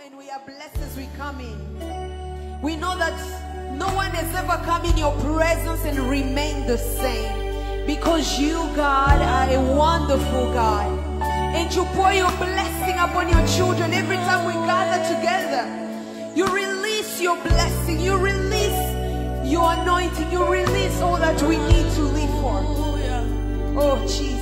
and we are blessed as we come in. We know that no one has ever come in your presence and remained the same, because you, God, are a wonderful God, and you pour your blessing upon your children every time we gather together. You release your blessing, you release your anointing, you release all that we need to live for. Oh Jesus.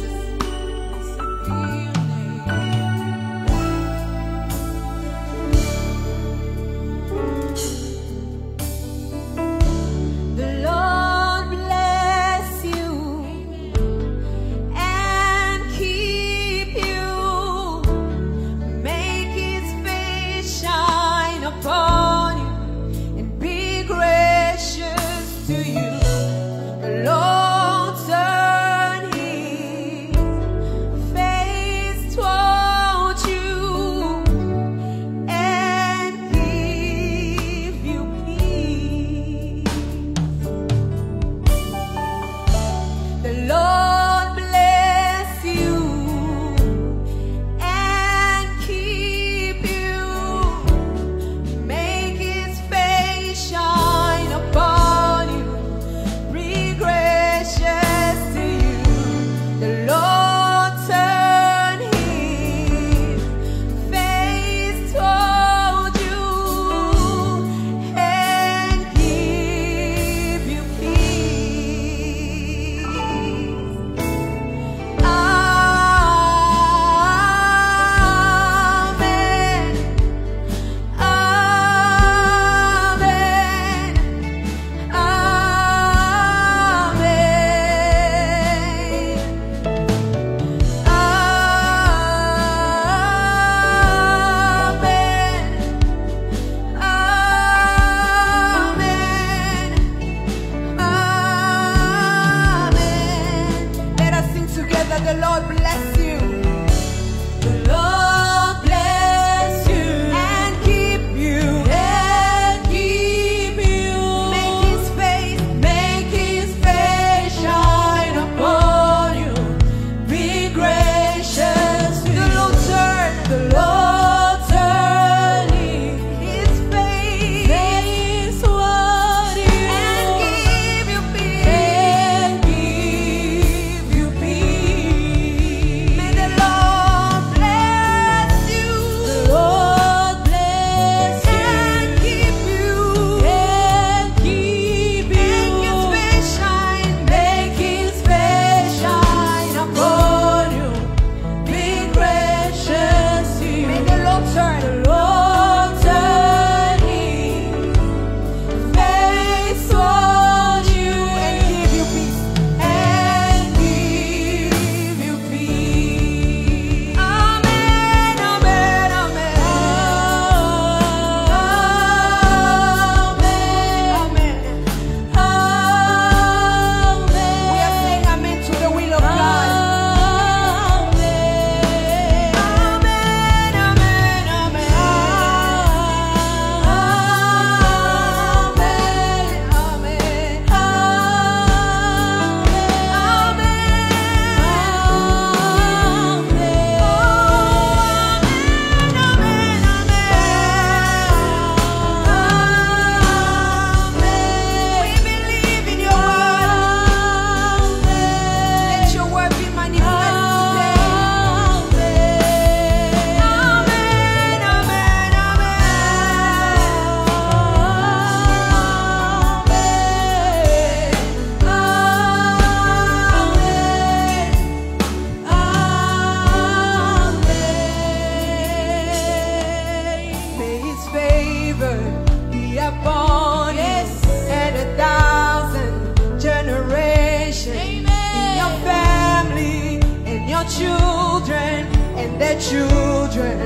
Children and their children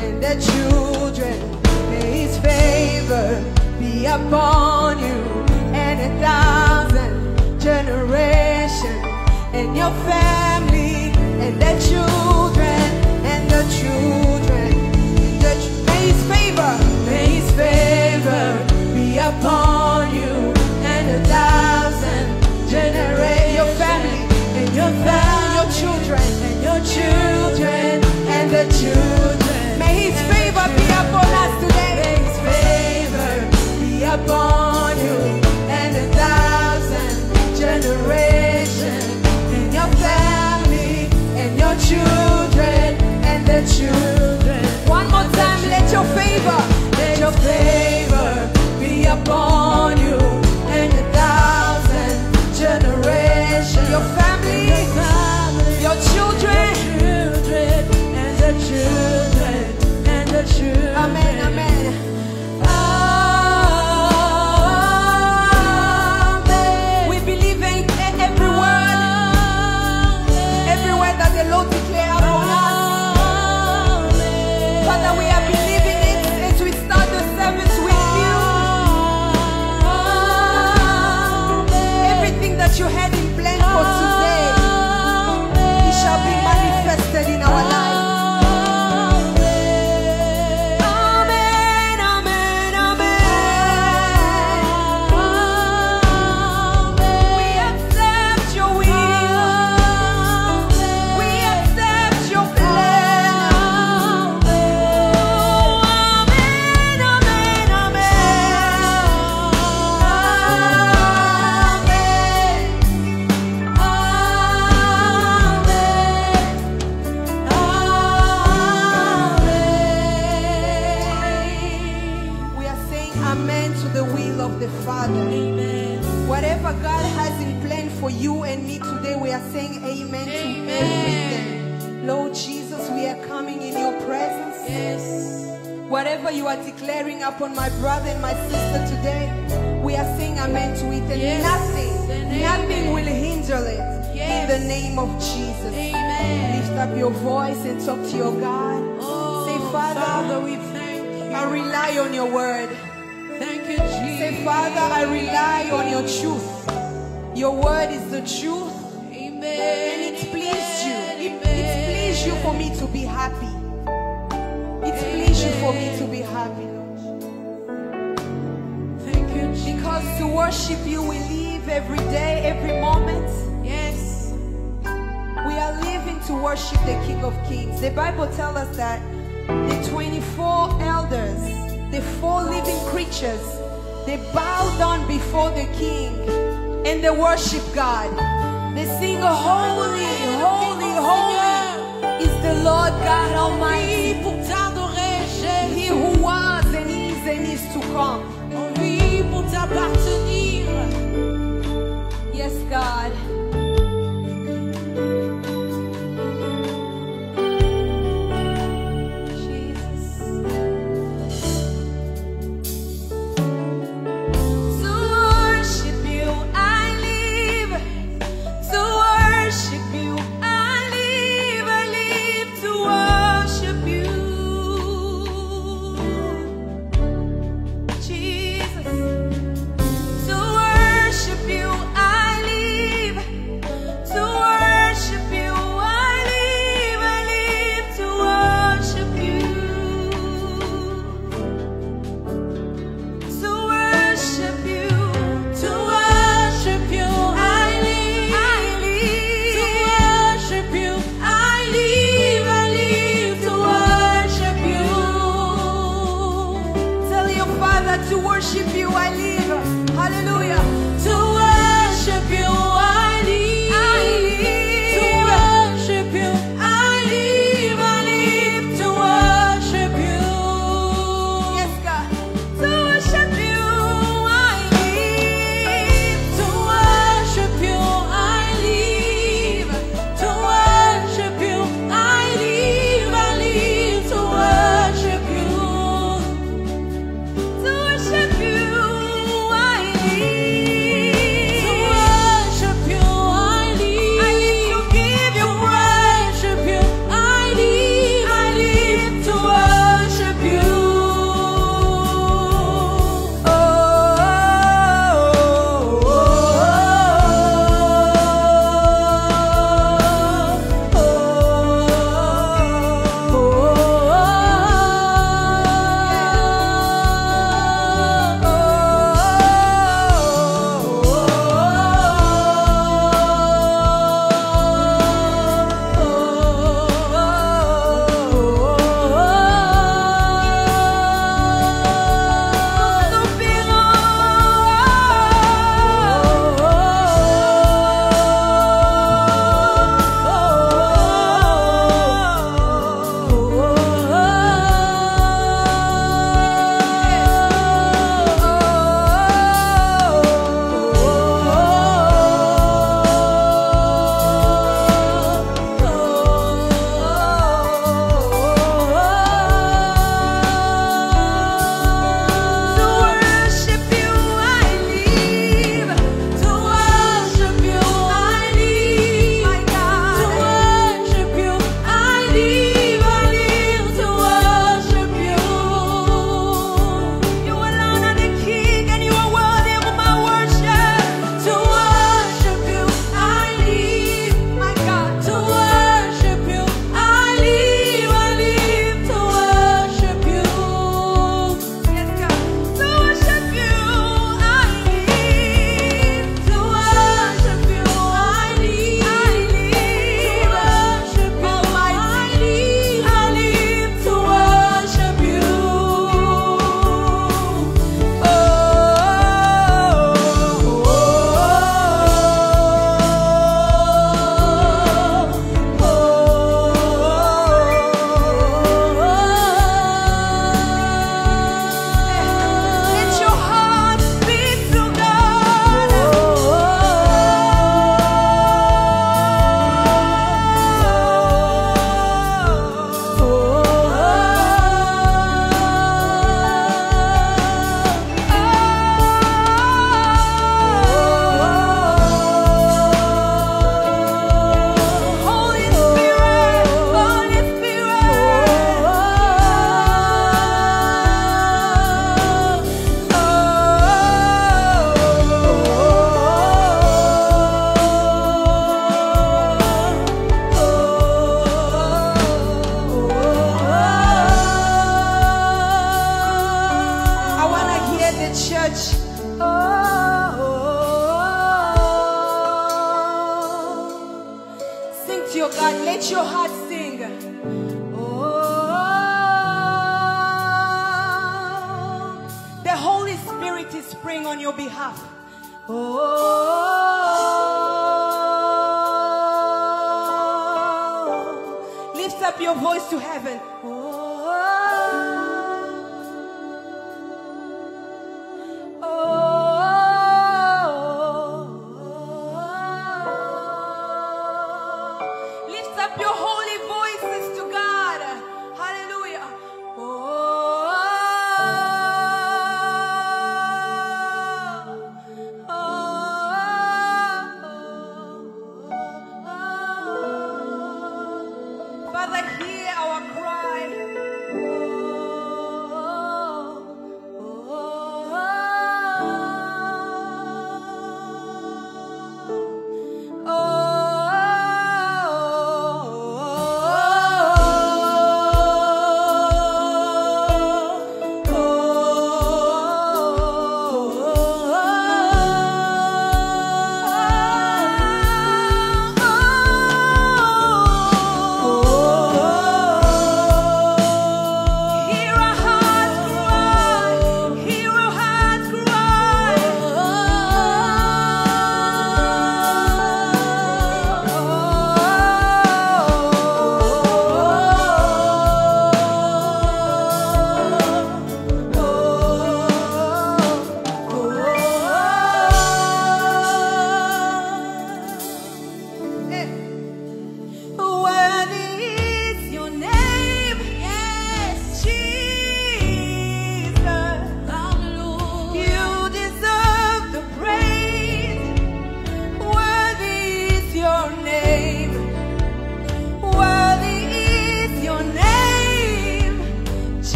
and their children. May His favor be upon you and 1,000 generations, and your family and their children and their children. May His favor be upon you and 1,000 generations. Your family and your family, your children and your children and the children. May His favor be upon us the will of the Father. Amen. Whatever God has in plan for you and me today, we are saying amen to everything. Lord Jesus, we are coming in your presence. Yes. Whatever you are declaring upon my brother and my sister today, we are saying amen to it. And Yes. nothing will hinder it. Yes. In the name of Jesus. Amen. Lift up your voice and talk to your God. Oh, Say, Father, we thank you. I rely on your word. Thank you, Jesus. Say, Father, I rely on your truth. Your word is the truth. Amen. And it pleased you. It pleased you for me to be happy. It pleased you for me to be happy, Lord. Thank you, Jesus. Because to worship you, we live every day, every moment. Yes. We are living to worship the King of Kings. The Bible tells us that the 24 elders, the 4 living creatures, they bow down before the King and they worship God. They sing, holy, holy, holy is the Lord God Almighty. Oui, pour t'adorer, Jésus. He who was and is to come. Oui, pour t'appartenir. Yes, God. To worship you, I live. Hallelujah. To worship you, I live. To worship you, I live. I live to worship you. Yes, God. To worship you, I live. To worship you, I live. To worship you, I live. I live to worship you. To worship you, I live. praying on your behalf. Oh, lift up your voice to heaven. Lift up your holy voices to God. Hallelujah. Father, hear our cry.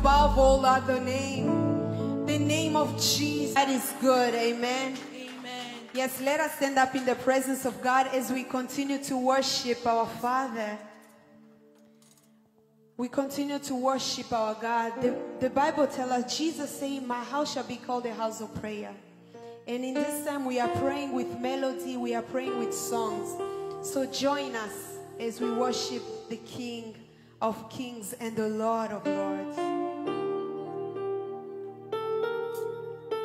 above all other name. The name of Jesus. That is good. Amen. Yes, let us stand up in the presence of God as we continue to worship our Father. We continue to worship our God. The Bible tells us, Jesus saying, my house shall be called a house of prayer. And in this time we are praying with melody, we are praying with songs. So join us as we worship the King of Kings and the Lord of Lords.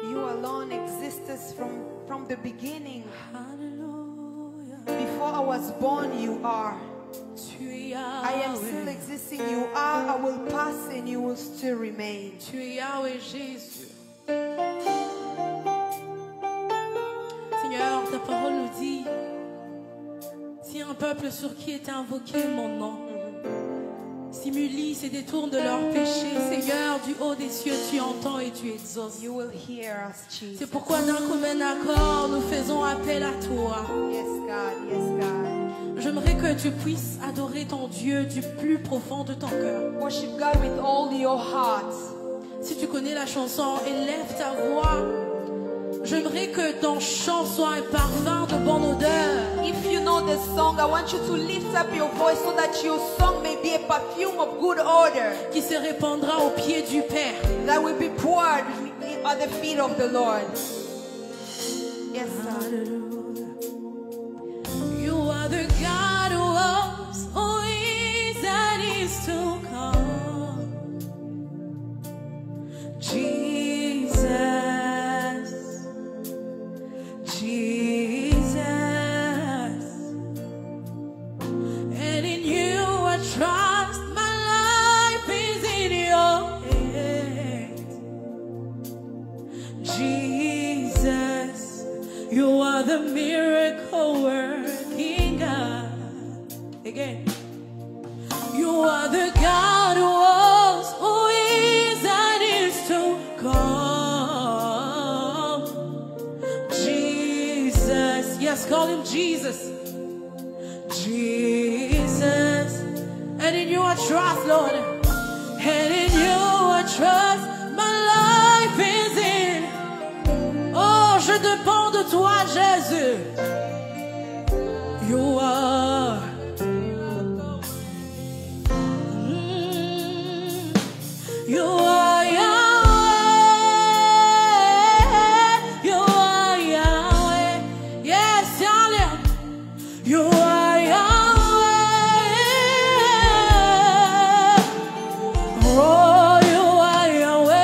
You alone existed from the beginning. Hallelujah. Before I was born, you are. Tu es Yahweh. I am still existing, you are. I will pass and you will still remain. Tu es Yahweh Jésus. Seigneur, ta parole nous dit, si un peuple sur qui est invoqué mon nom s'immulie et détourne de leurs péchés, Seigneur, du haut des cieux, tu entends et tu exauces. You will hear us, Jesus. C'est pourquoi d'un commun accord, nous faisons appel à toi. Yes, God. Yes, God. J'aimerais que tu puisses adorer ton Dieu du plus profond de ton cœur. Worship God with all your heart. Si tu connais la chanson, élève ta voix. J'aimerais que ton chant soit un parfum de bonne odeur. If you know the song, I want you to lift up your voice so that your song may be a perfume of good odor Qui se répandra au pied du Père. that will be poured at the feet of the Lord. Yes, sir. You are the God who was, who is, and is to come. Jesus, Jesus, and in you I trust. My life is in your hands. Jesus, you are the miracle working God. Again. You are the God who was, who is, and is to come. Jesus, yes, call him Jesus. Jesus, and in you I trust, Lord. And in you I trust. My life is in. Oh, je dépends de toi, Jésus. You are. You are Yahweh. You are Yahweh. Yes, Yahweh. You are Yahweh. Oh, you are Yahweh.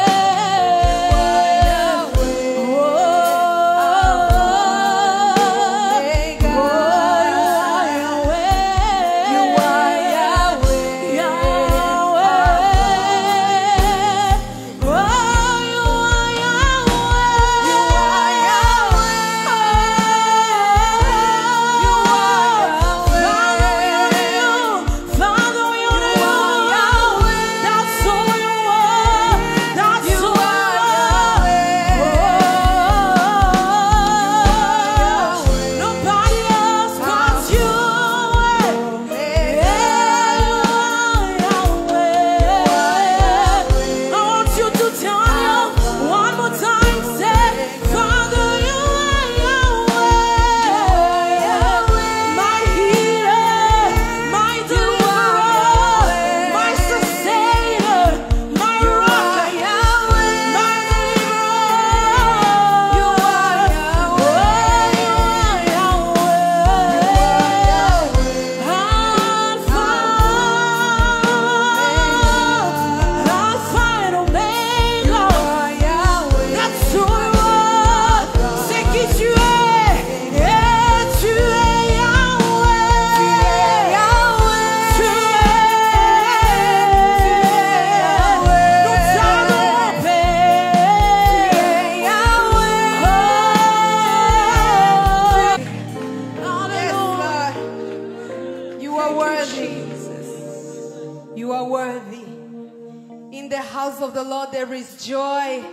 house of the Lord there is joy,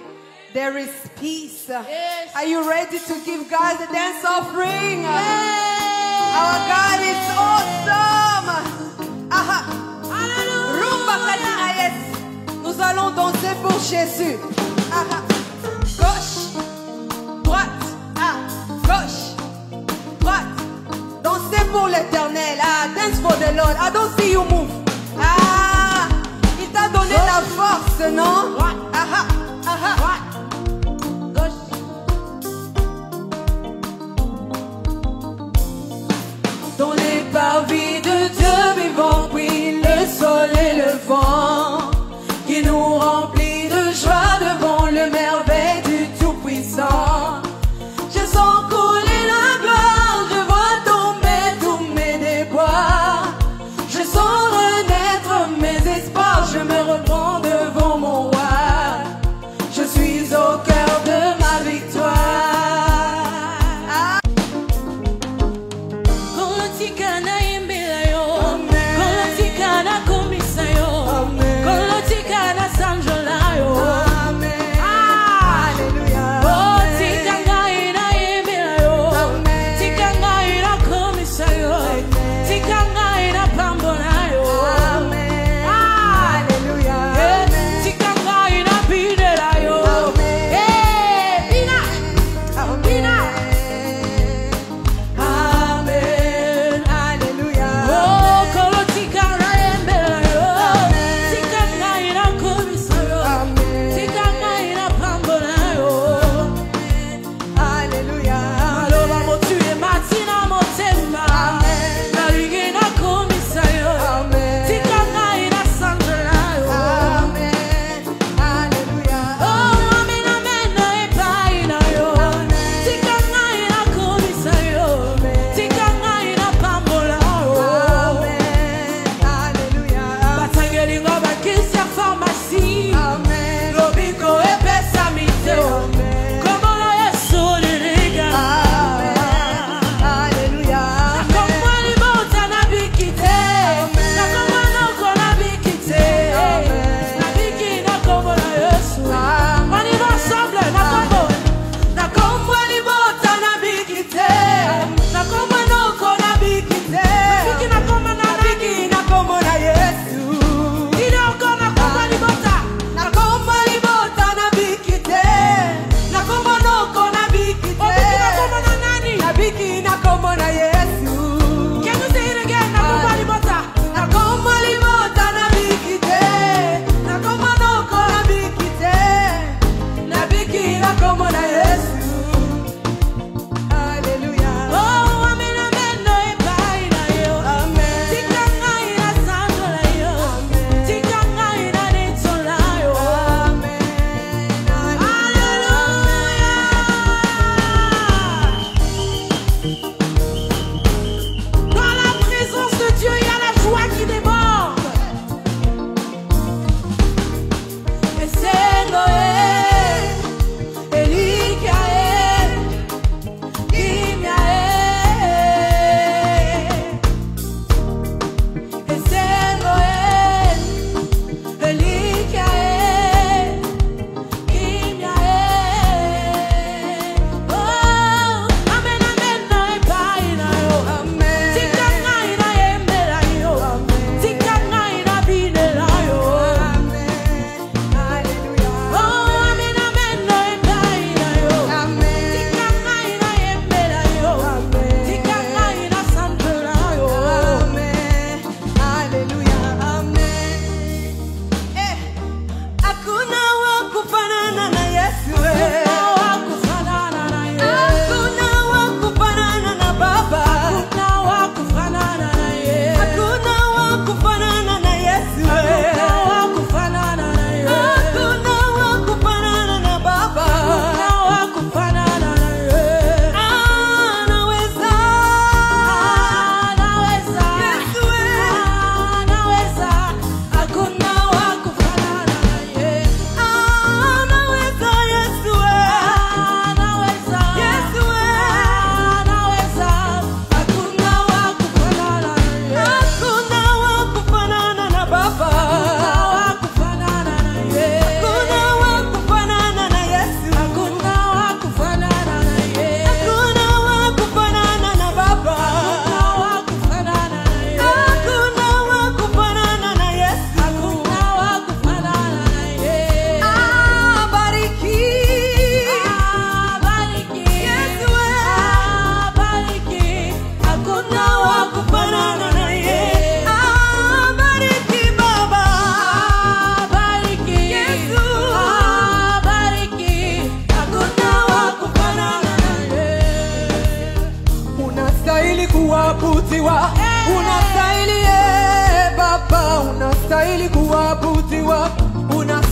there is peace. Yes. Are you ready to give God the dance offering? Yes. Our God is awesome. Aha. Hallelujah. Rumba Kadina, yes. Nous Nous allons danser pour Jésus. Ah, ah. Gauche, droite, ah, gauche, droite. Dansez pour l'Éternel. Ah, dance for the Lord. I don't see you move. Ah, il t'a donné la force, non? Ah, ah, ah, ah. Gauche. Dans les parvis de Dieu vivant, brille le sol et le vent, qui nous remplit de joie devant le merveille du Tout-Puissant. Je sens couler la gloire, je vois tomber tous mes déboires. Je sens renaître mes espoirs, je me reprends devant mon roi. Je suis au cœur de ma victoire. Eli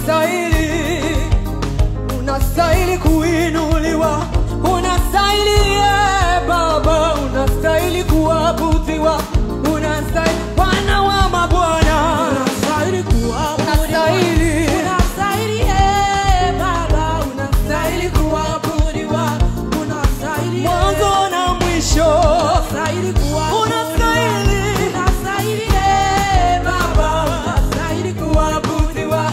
unastahili, unastahili kuinuliwa, unastahili Baba, unastahili kuabudiwa, unastahili Bwana wa mabwana, unastahili kuabudiwa, unastahili Baba, unastahili kuabudiwa, unastahili mwanzo na mwisho, unastahili kuabudiwa, unastahili Baba, unastahili kuabudiwa,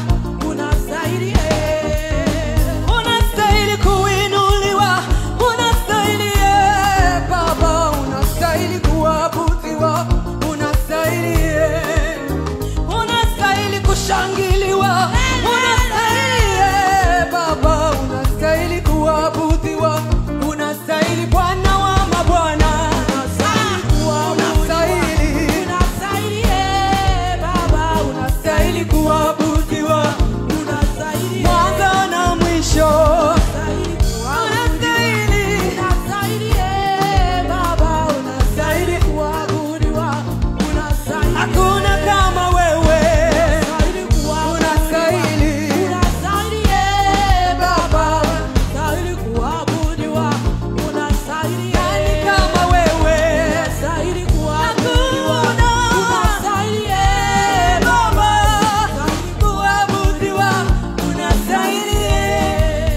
unastahili unastahili kuinuliwa, unastahili Baba, unastahili kuabudiwa, unastahili unastahili kushangiliwa, unastahili Baba, unastahili kuabudiwa, unastahili Bwana wa mabwana, unastahili Baba, unastahili kuabudiwa, unastahili mwanzo na mwisho, unastahili Baba, unastahili kuabudiwa, unastahili hakuna kama wewe, unastahili Baba, unastahili kuabudiwa, unastahili nani kama wewe, unastahili kuabudiwa, unastahili Baba, kuabudiwa, unastahili.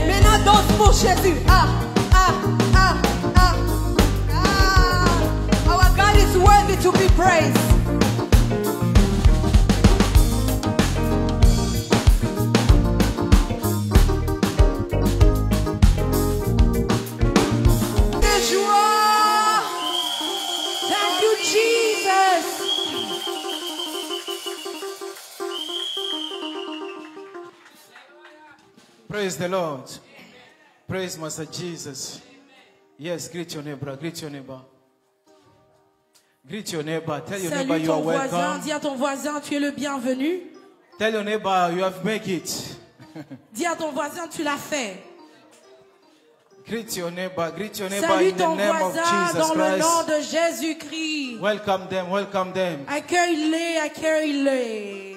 Maintenant danse pour Jésus. Our God is worthy to be praised. Des joies. Thank you, Jesus. Praise the Lord. Praise Master Jesus. Yes, greet your neighbor. Greet your neighbor. Greet your neighbor. Tell your neighbor Salue you are ton voisin, welcome. dis à ton voisin, tu es le bienvenu. Tell your neighbor you have made it. Dis à ton voisin, tu l'as fait. Greet your neighbor. Greet your neighbor Salue in the ton name of voisin Jesus dans le nom Christ. de Jésus-Christ. Welcome them. Welcome them. Accueille-les, accueille-les.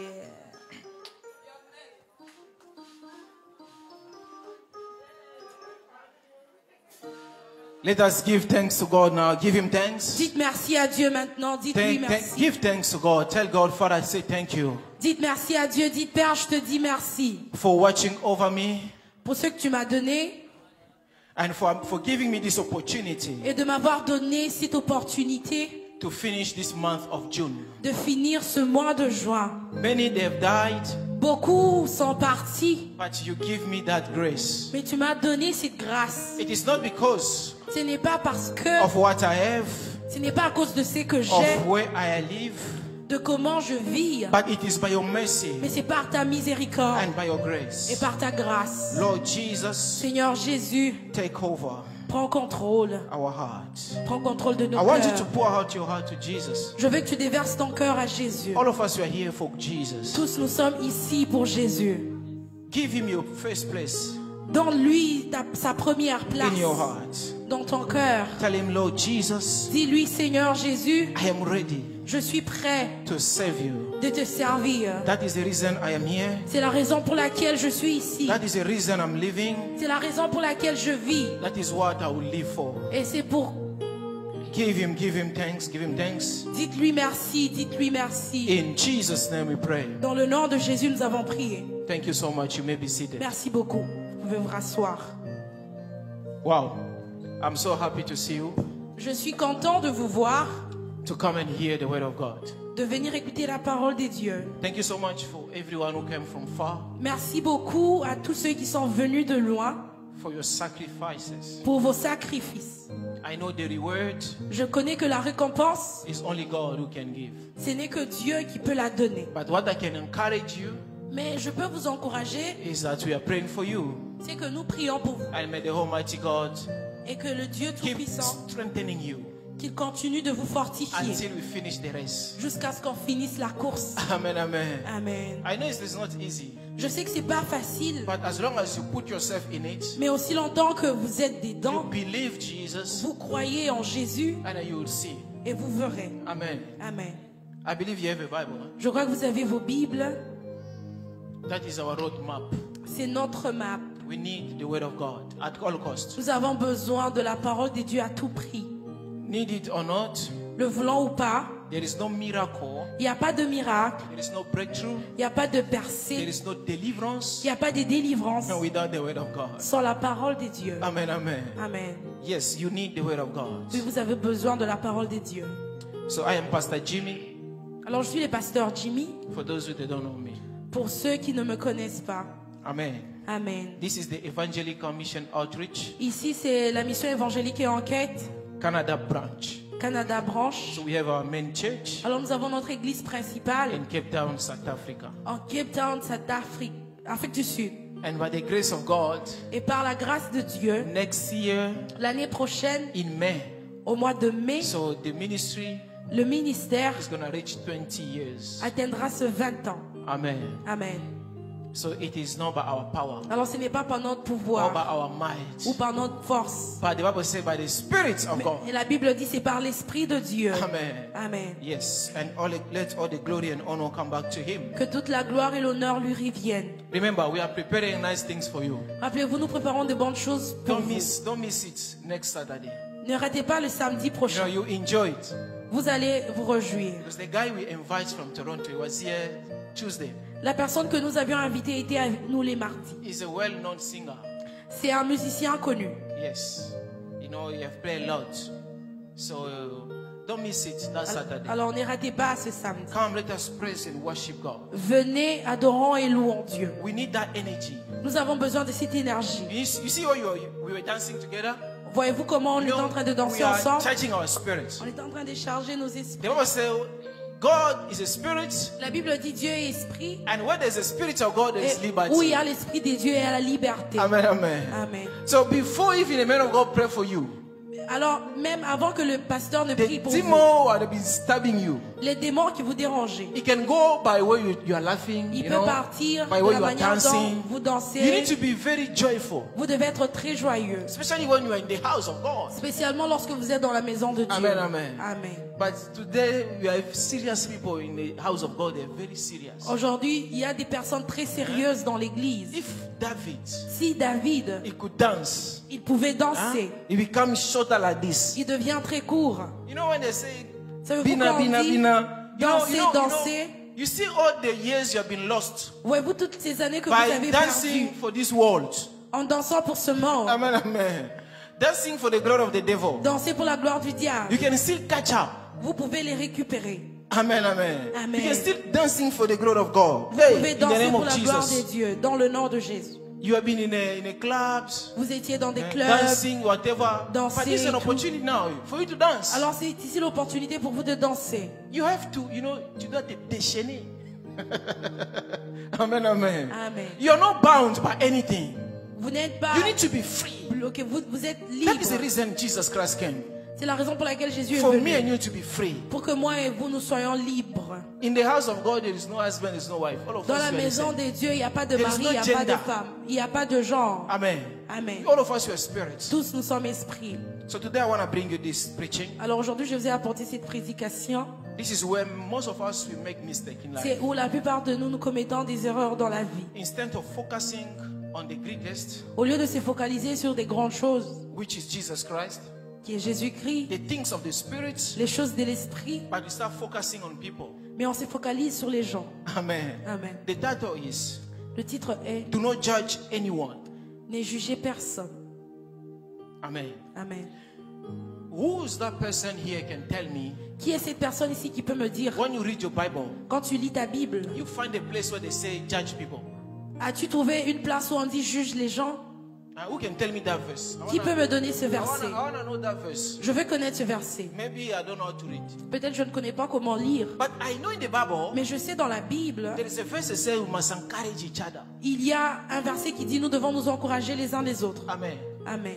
Let us give thanks to God now. Give him thanks. Dites merci à Dieu maintenant, dites-lui merci. Give thanks to God. Tell God, Father, I say thank you Dites merci à Dieu, dites Père, je te dis merci for watching over me pour ce que tu m'as donné and for giving me this opportunity et de m'avoir donné cette opportunité to finish this month of June. de finir ce mois de juin. Many they have died, Beaucoup sont partis, but you give me that grace. mais tu m'as donné cette grâce. It is not because Ce n'est pas parce que, of what I have, ce n'est pas à cause de ce que j'ai, of where I live, de comment je vis, but it is by your mercy mais c'est par ta miséricorde and by your et grace. par ta grâce. Lord Jesus, Seigneur Jésus, take over prends contrôle. our hearts. Prends contrôle de nos I want you to cœurs. pour out your heart to Jesus. Je veux que tu déverses ton cœur à Jésus. All of us we are here for Jesus. Tous nous sommes ici pour Jésus. Give him your first place Donne-lui sa première place in your heart. dans ton cœur. Tell him, Lord Jesus, Dis-lui, Seigneur Jésus, I am ready je suis prêt to serve you. de te servir. That is the reason I am here. C'est la raison pour laquelle je suis ici. That is the reason I'm living. C'est la raison pour laquelle je vis. That is what I will live for. Et c'est pour... Give him thanks, give him thanks. Dites-lui merci, dites-lui merci. In Jesus' name we pray. Dans le nom de Jésus, nous avons prié. Thank you so much. You may be seated. Merci beaucoup. Vous pouvez vous rasseoir. Wow. I'm so happy to see you, Je suis content de vous voir, to come and hear the word of God. de venir écouter la parole des dieux. Thank you so much for everyone who came from far, Merci beaucoup à tous ceux qui sont venus de loin for your sacrifices. pour vos sacrifices. I know the reward Je connais que la récompense, is only God who can give. ce n'est que Dieu qui peut la donner. But what I can encourage you Mais je peux vous encourager, is that we are praying for you. c'est que nous prions pour vous And may the Almighty God et que le Dieu keep Tout-Puissant, strengthening you qu'il continue de vous fortifier until we finish the race. jusqu'à ce qu'on finisse la course. Amen, amen. Amen. I know it's not easy, Je sais que c'est pas facile, but as long as you put yourself in it, mais aussi longtemps que vous êtes you dedans, believe Jesus, vous croyez en Jésus and you will see. et vous verrez. Amen. Amen. I believe you have a Bible. Je crois que vous avez vos Bibles. That is our roadmap. C'est notre map. We need the word of God at all costs. Nous avons besoin de la parole de Dieu à tout prix. Need it or not, Le voulant ou pas, there is no miracle, il n'y a pas de miracle, there is no breakthrough, il n'y a pas de there percée, is no deliverance il n'y a pas de délivrance without the word of God. sans la parole de Dieu. Amen, amen. Amen. Yes, you need the word of God. Oui, vous avez besoin de la parole de Dieu. So I am Pastor Jimmy, Alors je suis le pasteur Jimmy, for those who don't know me. pour ceux qui ne me connaissent pas. Amen. Amen. This is the Evangelical Mission Outreach, Ici, c'est la mission évangélique et enquête, Canada branch. Canada branche. So we have our main church Alors nous avons notre église principale in Cape Town, South Africa. en Cape Town, Afrique du Sud. And by the grace of God, Et par la grâce de Dieu, next year l'année prochaine, in May, au mois de mai, so the ministry le ministère is going to reach 20 years. atteindra ce 20 ans. Amen. Amen. So it is not by our power Alors ce n'est pas par notre or pouvoir by our might, ou par notre force. but the Bible says by the Spirit of God. Et la Bible dit c'est par l'Esprit de Dieu. Amen. Amen. Yes, and let all the glory and honor come back to Him. Que toute la gloire et l'honneur lui reviennent. Remember, we are preparing nice things for you. Rappelez-vous, nous préparons de bonnes choses pour Don't vous. miss it next Saturday. Ne ratez pas le samedi You know, prochain. you enjoy it. Vous allez vous réjouir. Because the guy we invite from Toronto, he was here Tuesday. La personne que nous avions invitée était avec nous les mardis. He's a well-known singer. C'est un musicien connu. Yes. You know, you have played a lot. So don't miss it that Saturday. Alors ne ratez pas ce samedi. Come, let us praise and worship God. Venez, adorons et louons Dieu. We need that energy. Nous avons besoin de cette énergie. You see how we were dancing together? Voyez-vous comment on You est know, en train de danser we are ensemble? charging our spirits. On est en train de charger nos The esprits. Bible says God is a spirit, La Bible dit Dieu est esprit. and where there's a spirit of God, there is Et où il y liberty. a l'esprit de Dieu, il y a la liberté. Amen, amen. Amen. So before even a man of God pray for you, Alors, même avant que le pasteur ne prie the pour vous, demon would have been stabbing you. les démons qui vous dérangent, It can go by where you are laughing, il you peut know, partir by de where la you are manière dont dancing. vous You need dansez. to be very joyful, Vous devez être très joyeux, especially when you are in the house of God. spécialement lorsque vous êtes dans la maison de Dieu. Amen, amen. Amen. But today we have serious people in the house of God. They're very serious. Aujourd'hui, il y a des personnes très sérieuses dans l'église. If David, Si David, he could dance, il pouvait huh? danser, He becomes shorter like this. il devient très court. You know when they say Savez-vous bina quand on bina dit bina, danser, you see all the years you have been lost voyez-vous toutes ces années que vous by avez dancing perdues for this world. en dansant pour ce monde, Amen, amen. Dancing for the glory of the devil. danser pour la gloire du diable, You can still catch up. vous pouvez les récupérer. Amen, amen. Amen. You can still dancing for the glory of God. Vous Hey, pouvez in the danser name pour of la gloire de Jesus. Dieu, dans le nom de Jésus. You have been in a clubs, Vous étiez dans des clubs. dancing, whatever. danser But this is an et tout. opportunity now for you to dance. Alors c'est ici l'opportunité pour vous de danser. You have to, tu dois te déchaîner. Amen, amen. Amen. You are not bound by anything. Vous n'êtes pas You need to be free. bloqué, vous êtes That is the libre. reason Jesus Christ came. C'est la raison pour laquelle Jésus est For me and venu. you to be free. Pour que moi et vous, nous soyons libres. In the house of God, there is no husband, there is no wife. All of Dans us la we are the maison same. de Dieu, il n'y a pas de There is mari, no il n'y a pas de gender. femme, il n'y a pas de genre. Amen. Amen. All of us we are spirits. Tous nous sommes esprits. So today I want to bring you this preaching. Alors aujourd'hui, je vous ai apporté cette prédication. This is where most of us we make mistake in life. C'est où la plupart de nous, nous commettons des erreurs dans la vie. Instead of focusing on the greatest, Au lieu de se focaliser sur des grandes choses, which is Jesus Christ, qui est Jésus-Christ, the things of the spirit, les choses de l'esprit, but we start focusing on people. mais on se focalise sur les gens. Amen. Amen. The title is Le titre est Do Not Judge Anyone. Ne jugez personne. Amen. Amen. Who is that person here can tell me, Qui est cette personne ici qui peut me dire, when you read your Bible, quand tu lis ta Bible, you find a place where they say judge people? as-tu trouvé une place où on dit juge les gens? Who can tell me that verse? Qui peut me donner ce I verset? wanna know that verse. Je veux connaître ce verset. Maybe I don't know how to read. Peut-être je ne connais pas comment lire, But I know in the Bible, mais je sais dans la Bible, there is a verse that says we must encourage each other. il y a un verset qui dit nous devons nous encourager les uns les autres. Amen. Amen.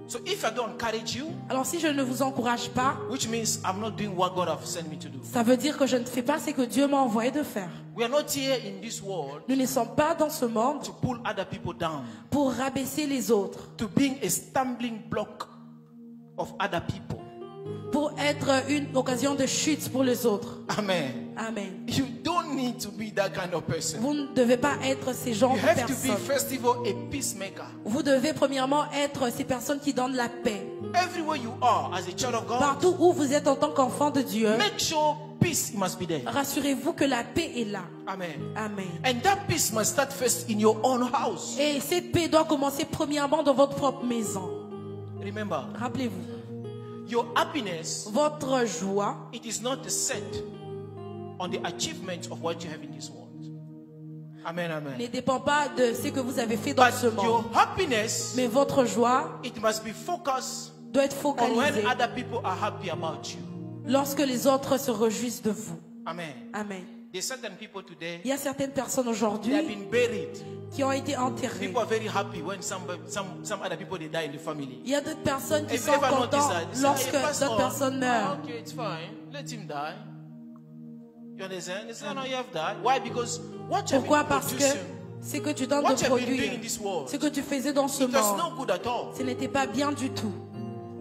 So if I don't encourage you, Alors si je ne vous encourage pas, which means I'm not doing what God has sent me to do. ça veut dire que je ne fais pas ce que Dieu m'a envoyé de faire. We are not here in this world Nous ne sommes pas dans ce monde to pull other people down, pour rabaisser les autres, to being a stumbling block of other people. pour être une occasion de chute pour les autres. Amen. Amen. You don't don't need to be that kind of person. Vous ne devez pas être ces genres You de have to be, personnes. first of all, a peacemaker. Vous devez premièrement être ces personnes qui donnent la paix. Everywhere you are as a child of God, Partout où vous êtes en tant qu'enfant de Dieu, make sure peace must be there. rassurez-vous que la paix est là. Amen. Amen. And that peace must start first in your own house. Et cette paix doit commencer premièrement dans votre propre maison. Remember, Rappelez-vous, your happiness, votre joie it is not set on the achievement of what you have in this world. Amen, amen. ne dépend pas de ce que vous avez fait dans ce But your monde. happiness, Mais votre joie it must be focused doit être on when focalisée other people are happy about you. lorsque les autres se réjouissent de vous. Amen. Amen. There's certain people today, Il y a certaines personnes they have aujourd'hui been buried. qui ont été enterrées. People are very happy when some other people they die in the family. Il y a d'autres personnes qui If sont you ever contentes notice that, they say, lorsque "Hey, pass d'autres on." personnes meurent. Okay, it's fine. Let him die. You understand? They say, no, you have died. Why? Because what you have Pourquoi? been Parce que producing, ce que tu donnes what de you have been doing produire, in this world, ce que tu faisais dans ce it was monde, no good at all. ce n'était pas bien du tout.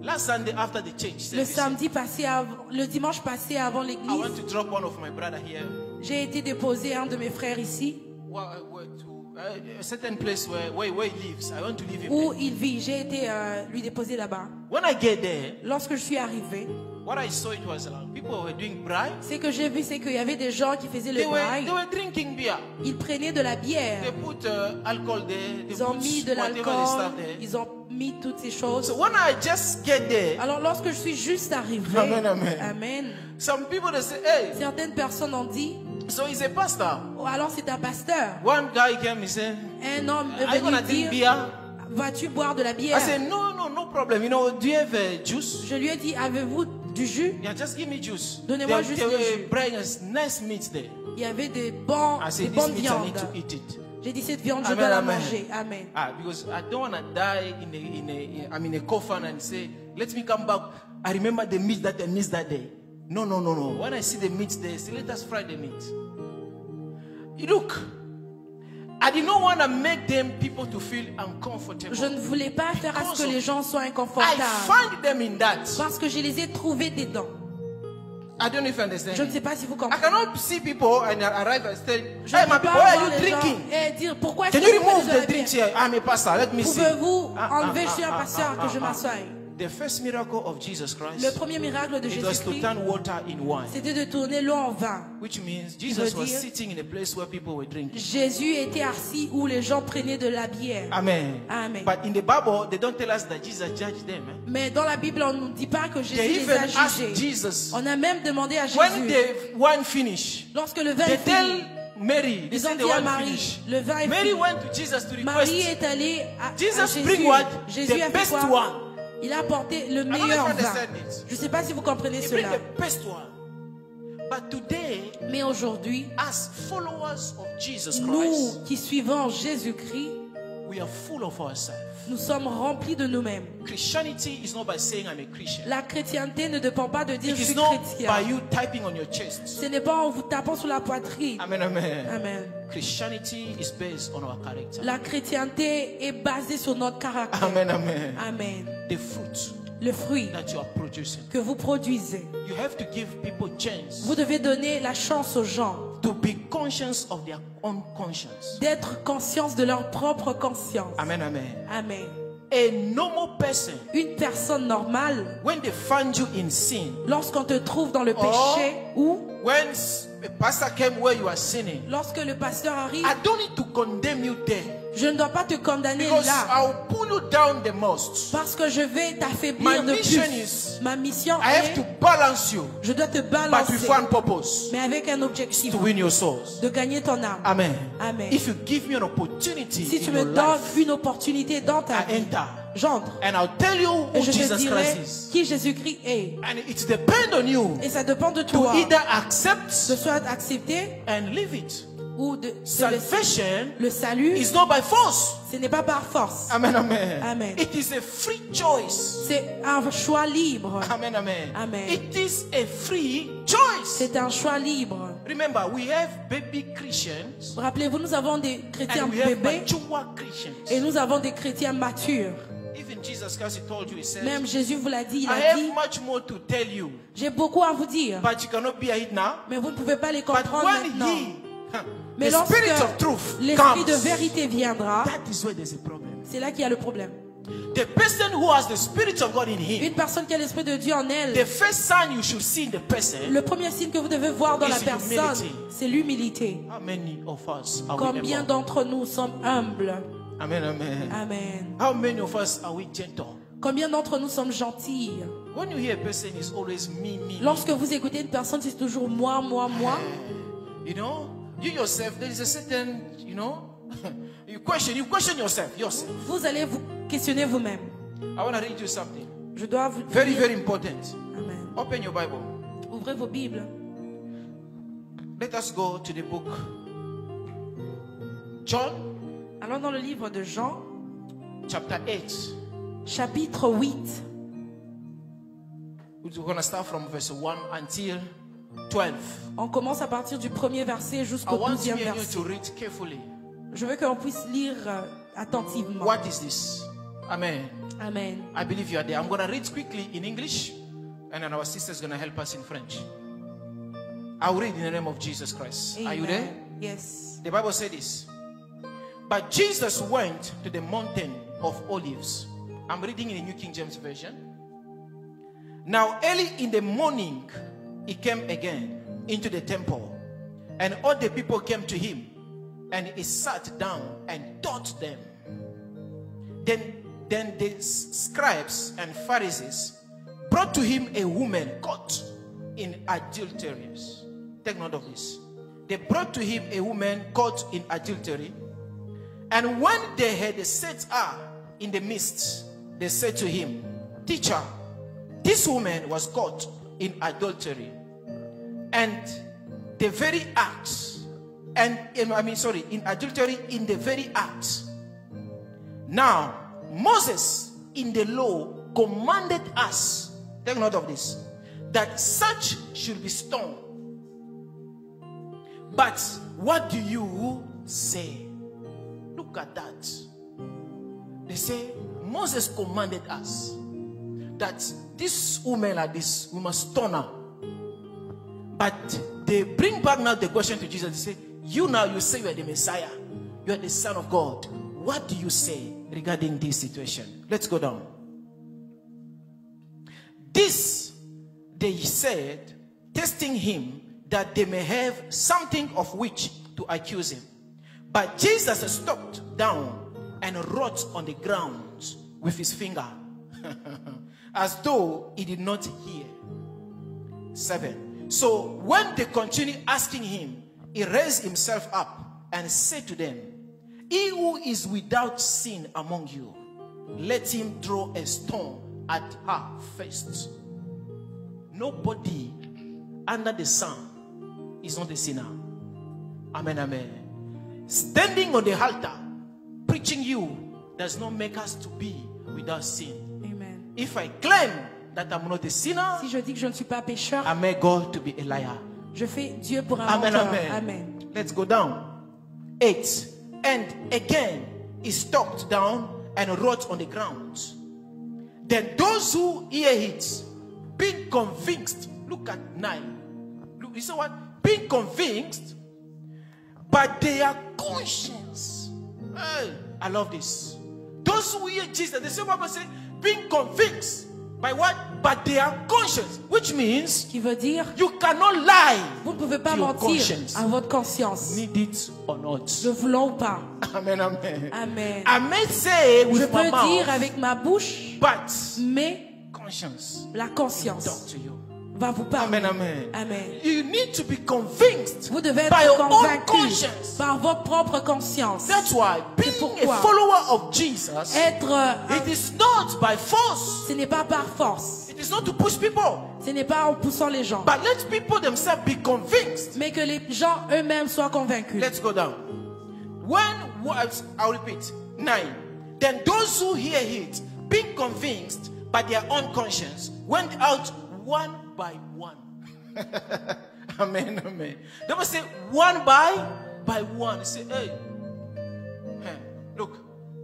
Last Sunday after the church Le service, samedi passé, le dimanche passé avant I l'église, went to drop one of my brother here. j'ai été déposer un de mes frères ici, To a certain place where he lives. I want to leave him où there. il vit. J'ai été lui déposer là-bas. When I get there, Lorsque je suis arrivée, what I saw it was like people were doing braai. ce que j'ai vu, c'est qu'il y avait des gens qui faisaient le They braai. were drinking beer. Ils prenaient de la bière. They put alcohol there. They Ils ont put mis de whatever they l'alcool. stuff there. Ils ont mis toutes ces choses. So when I just get there, Alors lorsque je suis juste arrivée, Amen, amen. Amen, some people they say, hey, certaines personnes ont dit, so he's a pastor. oh, alors c'est un pasteur. One guy came, he said, Un homme est are you gonna venu drink dire, beer? vas-tu boire de la I bière? said, no problem. You know, do you have juice? Je lui ai dit, avez-vous du jus? Yeah, just give me juice. Donnez-moi They juste le were jus. bringing us nice meat there. Il y avait des I bonnes said, this bonnes meat I viandes. need to eat it. J'ai dit, cette viande, je Amen, dois la amen. manger. Amen. Because I don't want to die I'm in a coffin and say, let me come back. I remember the meat that I missed that day. No. When I see the meat there, say, let us fry the meat. Look, I did not want to make them people to feel uncomfortable. Je ne voulais pas faire à ce que les gens soient I inconfortables. find them in that. Parce que je les ai trouvés dedans. I don't know if you understand. Je ne sais pas si vous I comprenez. cannot see people and arrive and say, Je hey, ne my peux people, pas why voir are you les gens drinking? et dire, pourquoi est-ce Can que you vous faites remove de the la drinks bière? here? I'm a pastor. Let me see. Pouvez-vous enlever, je suis un pasteur, que je m'assoie. The first miracle of Jesus Le Christ, premier miracle de it was to Jésus-Christ, turn water in wine. c'était de tourner l'eau en vin. Which means Jesus veut was dire- sitting in a place where people were drinking. Jésus était assis où les gens prenaient de la bière. Amen. Amen. But in the Bible, they don't tell us that Jesus judged them. Mais dans la Bible, on ne nous dit pas que They Jésus les even a asked jugés. Jesus, On a même demandé à when Jésus, the wine finished, lorsque le vin they est fini, tell Mary, they ils ont said the dit à wine Marie, finished. le vin est Mary fini. went to Jesus to Marie request. est allée à Jesus bring Jésus. what? Jésus The a fait best quoi? one. Il a apporté le don't know if meilleur you vin. understand it. Je ne sais pas si vous comprenez He bring cela. the best one. But today, Mais aujourd'hui, as followers of Jesus Christ, nous qui suivons Jésus-Christ, we are full of ourselves. nous sommes remplis de nous-mêmes. Christianity is not by saying I'm a Christian. La chrétienté ne dépend pas de dire It je is suis not by chrétien. you typing on your chest. Ce n'est pas en vous tapant sur la poitrine. Amen, amen. Amen. Christianity is based on our character. La chrétienté est basée sur notre caractère. Amen, amen. Amen. The fruit Le fruit that you are producing. que vous produisez. You have to give people chance Vous devez donner la chance aux gens to be conscious of their own conscience. d'être conscients de leur propre conscience. Amen, amen. Amen. A normal person, Une personne normale, when they find you in sin, lorsqu'on te trouve dans le péché ou when a pastor came where you are sinning, lorsque le pasteur arrive, I don't need to condemn you there je ne dois pas te condamner because là I'll pull you down the most. parce que je vais My t'affaiblir de mission plus. is Ma mission I have est, to balance you, je dois te but balancer, with one purpose, mais avec un objectif, to win your souls. de gagner ton âme. Amen. Amen. If you give me an opportunity Si tu in me your donnes life, une opportunité dans ta I vie, enter j'entre and I'll tell you et who je te Jesus dirai Christ is. qui Jésus-Christ est. And it depends on you Et ça dépend de to toi either de accept soit accepter and leave it. ou de Salvation le salut. is not by force. Ce n'est pas par force. Amen, amen. Amen. It is a free choice. C'est un choix libre. Amen, amen. Amen. It is a free choice. C'est un choix libre. Remember, we have baby Christians Rappelez-vous, nous avons des chrétiens and we have bébés mature Christians. et nous avons des chrétiens matures. Even Jesus Christ, he told you, he said, Même Jésus vous l'a dit, il I a dit, have much more to tell you, j'ai beaucoup à vous dire, but you cannot bear it now. mais vous ne pouvez pas les But comprendre when maintenant. Mais the lorsque Spirit of truth l'esprit de comes, vérité viendra, that is where there's a problem. c'est là qu'il y a le problème. The person who has the Spirit of God in him, Une personne qui a l'esprit de Dieu en elle, the first sign you should see in the person, le premier signe que vous devez voir dans la is personne, humility. c'est l'humilité. how many of us are we Combien humble? d'entre nous sommes humbles? Amen, amen. Amen. How many of us are we gentle? Combien d'entre nous sommes gentils? When you hear a person is always me, me, Lorsque vous écoutez une personne, c'est toujours moi, moi, moi. you know, you yourself, there is a certain, you know, you question yourself. Vous allez vous questionner vous-même. I want to read you something. Je dois vous Very, dire. very important. Amen. Open your Bible. Ouvrez vos Bibles. Let us go to the book. John, Allons dans le livre de Jean, chapter 8. chapitre 8. We're going to start from verse 1 until 12. On commence à partir du premier verset I jusqu'au want 12e me and you verset. to read carefully. Je veux qu'on puisse lire attentivement. What is this? Amen. Amen. I believe you are there. I'm going to read quickly in English, and then our sister is going to help us in French. I'll read in the name of Jesus Christ. Are you there? Amen. Yes. The Bible said this. But Jesus went to the mountain of Olives. I'm reading in the New King James Version. Now early in the morning, he came again into the temple, and all the people came to him, and he sat down and taught them. Then the scribes and Pharisees brought to him a woman caught in adultery. Take note of this. They brought to him a woman caught in adultery. And when they had set her in the midst, they said to him, Teacher, this woman was caught in adultery. And the very act, in adultery in the very act. Now, Moses in the law commanded us, take note of this, that such should be stoned. But what do you say? Look at that. They say, Moses commanded us that this woman like this, we must stone her. But they bring back now the question to Jesus. They say, you say you are the Messiah. You are the Son of God. What do you say regarding this situation? Let's go down. This, they said, testing him that they may have something of which to accuse him. But Jesus stooped down and wrote on the ground with his finger, as though he did not hear. 7. So when they continued asking him, he raised himself up and said to them, He who is without sin among you, let him throw a stone at her first. Nobody under the sun is not a sinner. Amen, amen. Standing on the altar, preaching you, does not make us to be without sin. Amen. If I claim that I'm not a sinner, Si je dis que je ne suis pas pécheur, I may God to be a liar. je fais Dieu pour un Amen, menteur. amen. Amen. Let's go down. 8. And again, he stooped down and wrote on the ground. Then those who hear it, being convinced, look at 9. Look, you see what? Being convinced, but their conscience. Hey, I love this. Those who hear Jesus, the same Bible says, being convinced by what? By their conscience, which means Qui veut dire, you cannot lie. vous ne pouvez pas to your mentir conscience. à votre conscience, Need it or not. le voulant ou pas. Amen, amen. Amen. I may say Je with my peux dire mouth, avec ma bouche, but mais conscience la talk conscience to you. va vous parler. Amen, amen. Amen. You need to be convinced Vous devez by être your own convaincu conscience. par votre propre conscience. That's why being pourquoi a follower of Jesus, Être, it is not by force. ce n'est pas par force, It is not to push people, ce n'est pas en poussant les gens, but let people themselves be convinced. mais que les gens eux-mêmes soient convaincus. Let's go down. I'll repeat. 9. Then those who hear it, being convinced by their own conscience, went out one by one. Amen, amen. They will say one by one. Say, hey, look,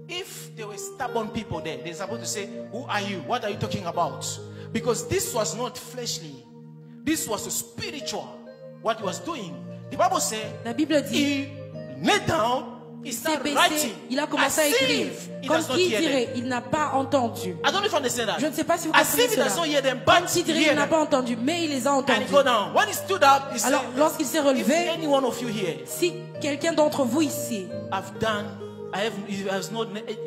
if if there were stubborn people there, they're supposed to say, who are you? What are you talking about? Because this was not fleshly. This was spiritual, what he was doing. The Bible says, La Bible dit, he knelt down, he il s'est started baissé, writing. il a commencé à As écrire. if he Comme does not qui hear dirait, them. il n'a pas entendu. I don't know if you understand that. Je ne sais pas si vous As comprenez if he does not cela. hear them, Comme but qui he dirait, il hear n'a them. pas entendu, mais il les a And entendus. he go down. When he stood up, he said, Alors, lorsqu'il s'est if relevé, any one of you here si quelqu'un d'entre vous ici have done, he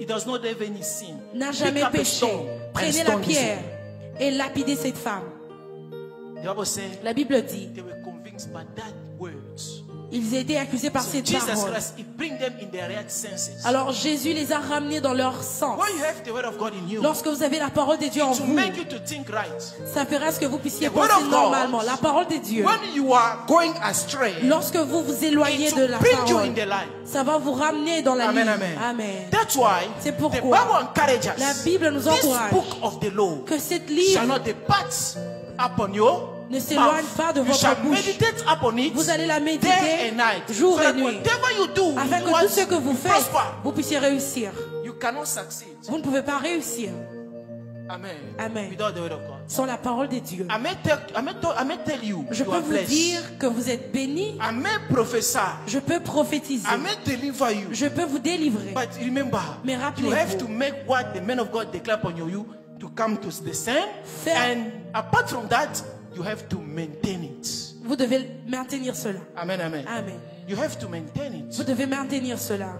does not have any sin, n'a pick jamais up a péché, stone and prenez la stone this pierre et lapidez cette femme. one. The Bible says La Bible dit, they were convinced by that words. ils étaient accusés par So cette Jesus parole. Christ, he bring them in their right senses. Alors Jésus les a ramenés dans leur sens. When you have the word of God in you, Lorsque vous avez la parole de Dieu en to vous, make you to think right. ça fera ce que vous puissiez The word penser of God, normalement. La parole de Dieu, When you are going astray, lorsque vous vous éloignez it de will la bring you parole, in the light. ça va vous ramener dans la Amen, ligne. amen. Amen. That's why C'est the pourquoi Bible encourages us. la Bible nous This encourage book of the law que cette shall livre not depart upon you. ne s'éloigne pas de You votre shall bouche. meditate upon it Vous allez la day méditer and night. jour So et that nuit, whatever you do, afin you que want tout ce que vous to faites, prosper. vous puissiez réussir. You cannot succeed. Vous ne pouvez pas réussir Amen. Amen. Without the word of God. sans la parole de Dieu. I may tell you, Je you peux are vous blessed. dire que vous êtes bénis. I may prophesy. Je peux prophétiser. I may deliver you. Je peux vous délivrer. But remember, Mais you rappelez-vous, have to make what the man of God declare upon you to come to the same. Faire- And apart from that, you have to maintain it. vous devez maintenir cela. Amen, amen. Amen. You have to maintain it. Vous devez maintenir cela.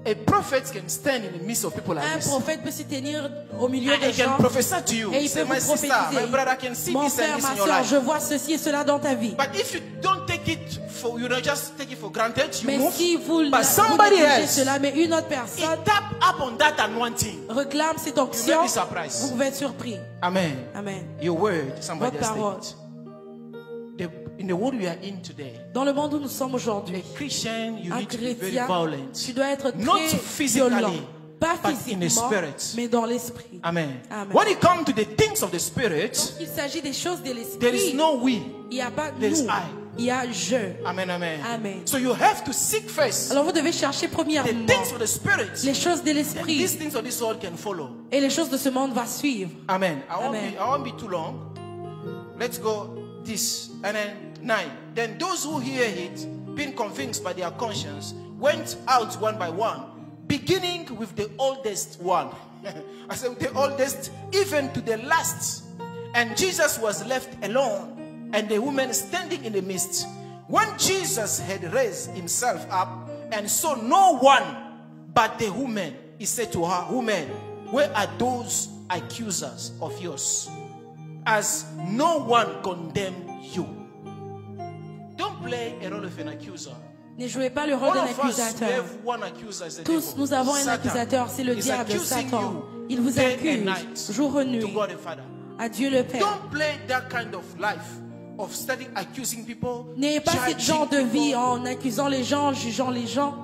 A prophet can stand in the midst of people like Un this. prophète peut se tenir au milieu And des he can gens prophesy to you. et il Say, peut my vous sister, my brother, I can prophétiser. see Mon this and frère, this ma in your soeur, life. je vois ceci et cela dans ta vie. But if you don't take it for, you don't just take it for granted, you Mais move. si vous, But somebody négligez else, cela, mais une autre he personne tap up on that anointing. réclame cette You onction, may be surprised. vous pouvez être surpris. Amen. Amen. Your word, somebody Votre else parole. take it. In the world we are in today, Dans le monde où nous sommes a aujourd'hui, Christian, you un need to be very chrétien, violent. tu dois être Not très physically, violent. Pas but in the physiquement, spirit. mais dans l'esprit. Amen. Amen. When it comes to the things of the spirit, Il s'agit des choses de there is l'esprit. no we. Il n'y a pas There's nous, I. il y a je. Amen, amen. Amen. So you have to seek first Alors vous devez chercher the premièrement things of the spirit. les choses de And l'esprit these things of this world can follow. et les choses de ce monde vont suivre. Amen. Amen. I won't be too long. Let's go this. And then 9. Then those who hear it, being convinced by their conscience, went out one by one, beginning with the oldest one. I said the oldest, even to the last. And Jesus was left alone, and the woman standing in the midst. When Jesus had raised himself up and saw no one but the woman, he said to her, Woman, where are those accusers of yours? As no one condemned you. Don't play a role of an accuser. Ne jouez pas le rôle All d'un of us, we accusateur. have one accuser, is the Tous devil. nous avons un Satan. accusateur, c'est le He's diable, accusing Satan. you Il vous day and accuse night jour et to nuit God the Father. à Dieu le Père. Don't play that kind of life of starting accusing people. N'ayez pas ce judging genre de vie people. en accusant les gens, en jugeant les gens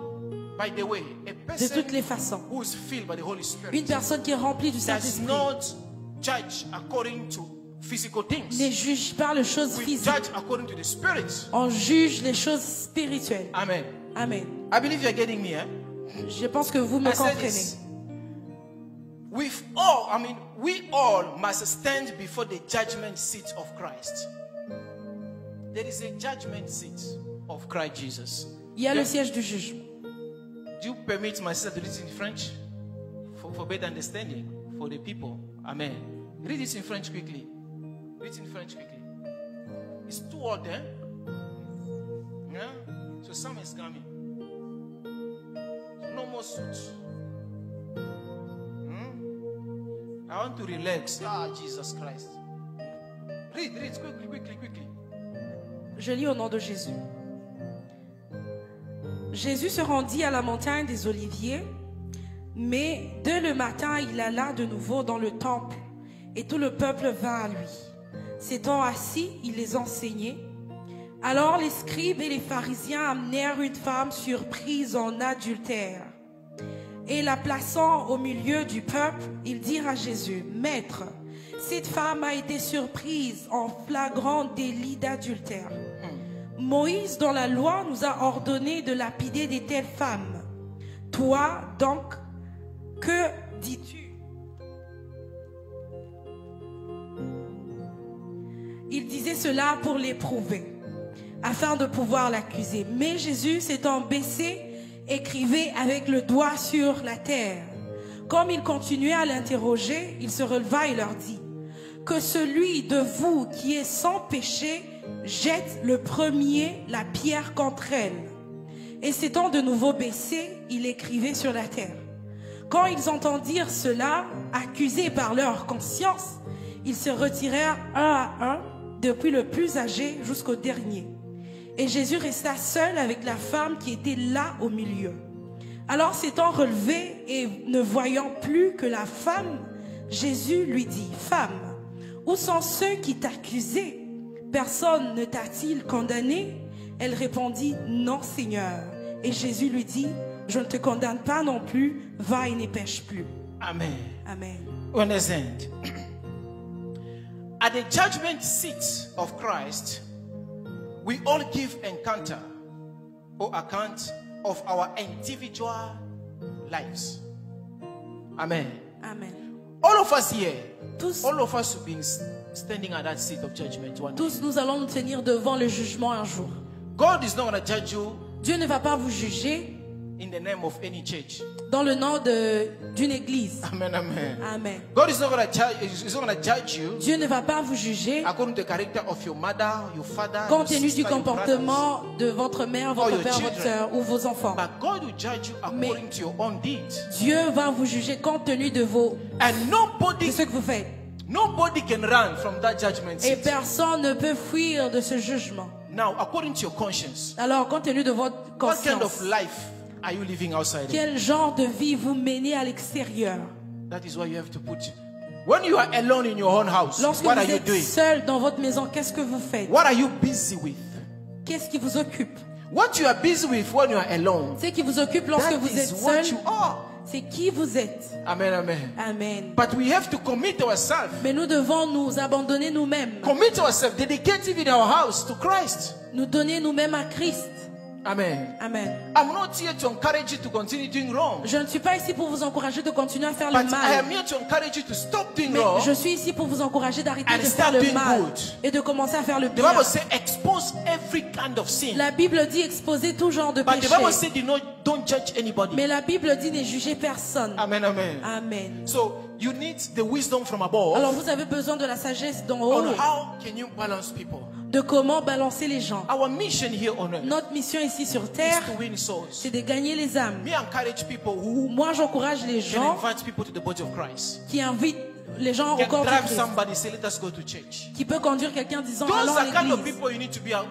By the way, a de person toutes les façons. who is filled by the Holy Une Spirit personne qui est remplie du does Saint-Esprit not judge according to physical ne things. juge pas les choses We physiques. judge according to the Spirit. On juge les choses spirituelles. Amen. Amen. I believe you're getting me, eh? Je pense que vous me I said comprenez. this. We all must stand before the judgment seat of Christ. There is a judgment seat of Christ Jesus. Il y a le siège du jugement. Do you permit my sister to read it in French? For better understanding for the people. Amen. Read it in French quickly. Read it in French quickly. It's too old, eh? Yeah? So summer is coming. So no more suits. I want to relax. Ah, Jesus Christ. Read quickly. Je lis au nom de Jésus. Jésus se rendit à la montagne des Oliviers, mais dès le matin, il alla de nouveau dans le temple, et tout le peuple vint à lui. S'étant assis, il les enseignait. Alors les scribes et les pharisiens amenèrent une femme surprise en adultère. Et la plaçant au milieu du peuple, ils dirent à Jésus, « Maître, cette femme a été surprise en flagrant délit d'adultère. Moïse, dans la loi, nous a ordonné de lapider de telles femmes. Toi, donc, que dis-tu? Il disait cela pour l'éprouver, afin de pouvoir l'accuser. Mais Jésus, s'étant baissé, écrivait avec le doigt sur la terre. Comme il continuait à l'interroger, il se releva et leur dit: que celui de vous qui est sans péché jette le premier la pierre contre elle. Et s'étant de nouveau baissé, il écrivait sur la terre. Quand ils entendirent cela, accusés par leur conscience, ils se retirèrent un à un, depuis le plus âgé jusqu'au dernier. Et Jésus resta seul avec la femme qui était là au milieu. Alors s'étant relevé et ne voyant plus que la femme, Jésus lui dit: femme, où sont ceux qui t'accusaient? Personne ne t'a-t-il condamné? Elle répondit: non, Seigneur. Et Jésus lui dit: je ne te condamne pas non plus, va et ne pêche plus. Amen. Amen. Understand? At the judgment seat of Christ, we all give encounter or account of our individual lives. Amen. Amen. All of us here, Tous, all of us have been standing at that seat of judgment one day. tous nous allons nous tenir devant le jugement un jour. God is not going to judge you Dieu ne va pas vous juger in the name of any church. dans le nom d'une église. Amen, amen. Amen. God is not going to judge. He's not going to judge you Dieu ne va pas vous juger according to the character of your mother, your father, compte your tenu sister, du your brothers. comportement de votre mère, Or votre your père, votre children. soeur ou vos enfants. But God will judge you according to your own deeds. Dieu va vous juger compte tenu de And nobody, ce que vous faites. nobody can run from that judgment Et seat. personne ne peut fuir de ce jugement. Now, according to your conscience, Alors, compte tenu de votre what kind of conscience, life are you living outside? quel genre de vie vous menez à l'extérieur? That is why you have to put. When you are alone in your own house, Lorsque what vous are you êtes doing? seul dans votre maison, qu'est-ce que vous faites? What are you busy with? Qu'est-ce qui vous occupe? What you are busy with when you are alone, Ce qui vous occupe lorsque that vous is êtes what seul, you are. c'est qui vous êtes. Amen, amen. Amen. But we have to commit ourselves. Mais nous devons nous abandonner nous-mêmes, Commit ourselves, dedicate in our house to Christ. nous donner nous-mêmes à Christ. Amen. Amen. I'm not here to encourage you to continue doing wrong. Je ne suis pas ici pour vous encourager de continuer à faire le But I am mal. here to encourage you to stop doing Mais wrong. je suis ici pour vous encourager d'arrêter And de start faire le doing mal good. et de commencer à faire le The bien. Bible says expose every kind of sin. La Bible dit exposer tout genre de But the péché. Bible says don't judge anybody. Mais la Bible dit ne jugez personne. Amen, amen. Amen. So you need the wisdom from above Alors vous avez besoin de la sagesse d'en haut, on how can you balance people. de comment balancer les gens. Our mission here on earth Notre mission ici sur is terre, to win souls. c'est de gagner les âmes. Me encourage people who Moi, j'encourage les can gens invite people to the body of Christ. qui invitent les gens au Can corps de drive Christ, somebody, say, let us go to church. qui peut conduire quelqu'un disant Those allons à are kind of l'église. people you need to be out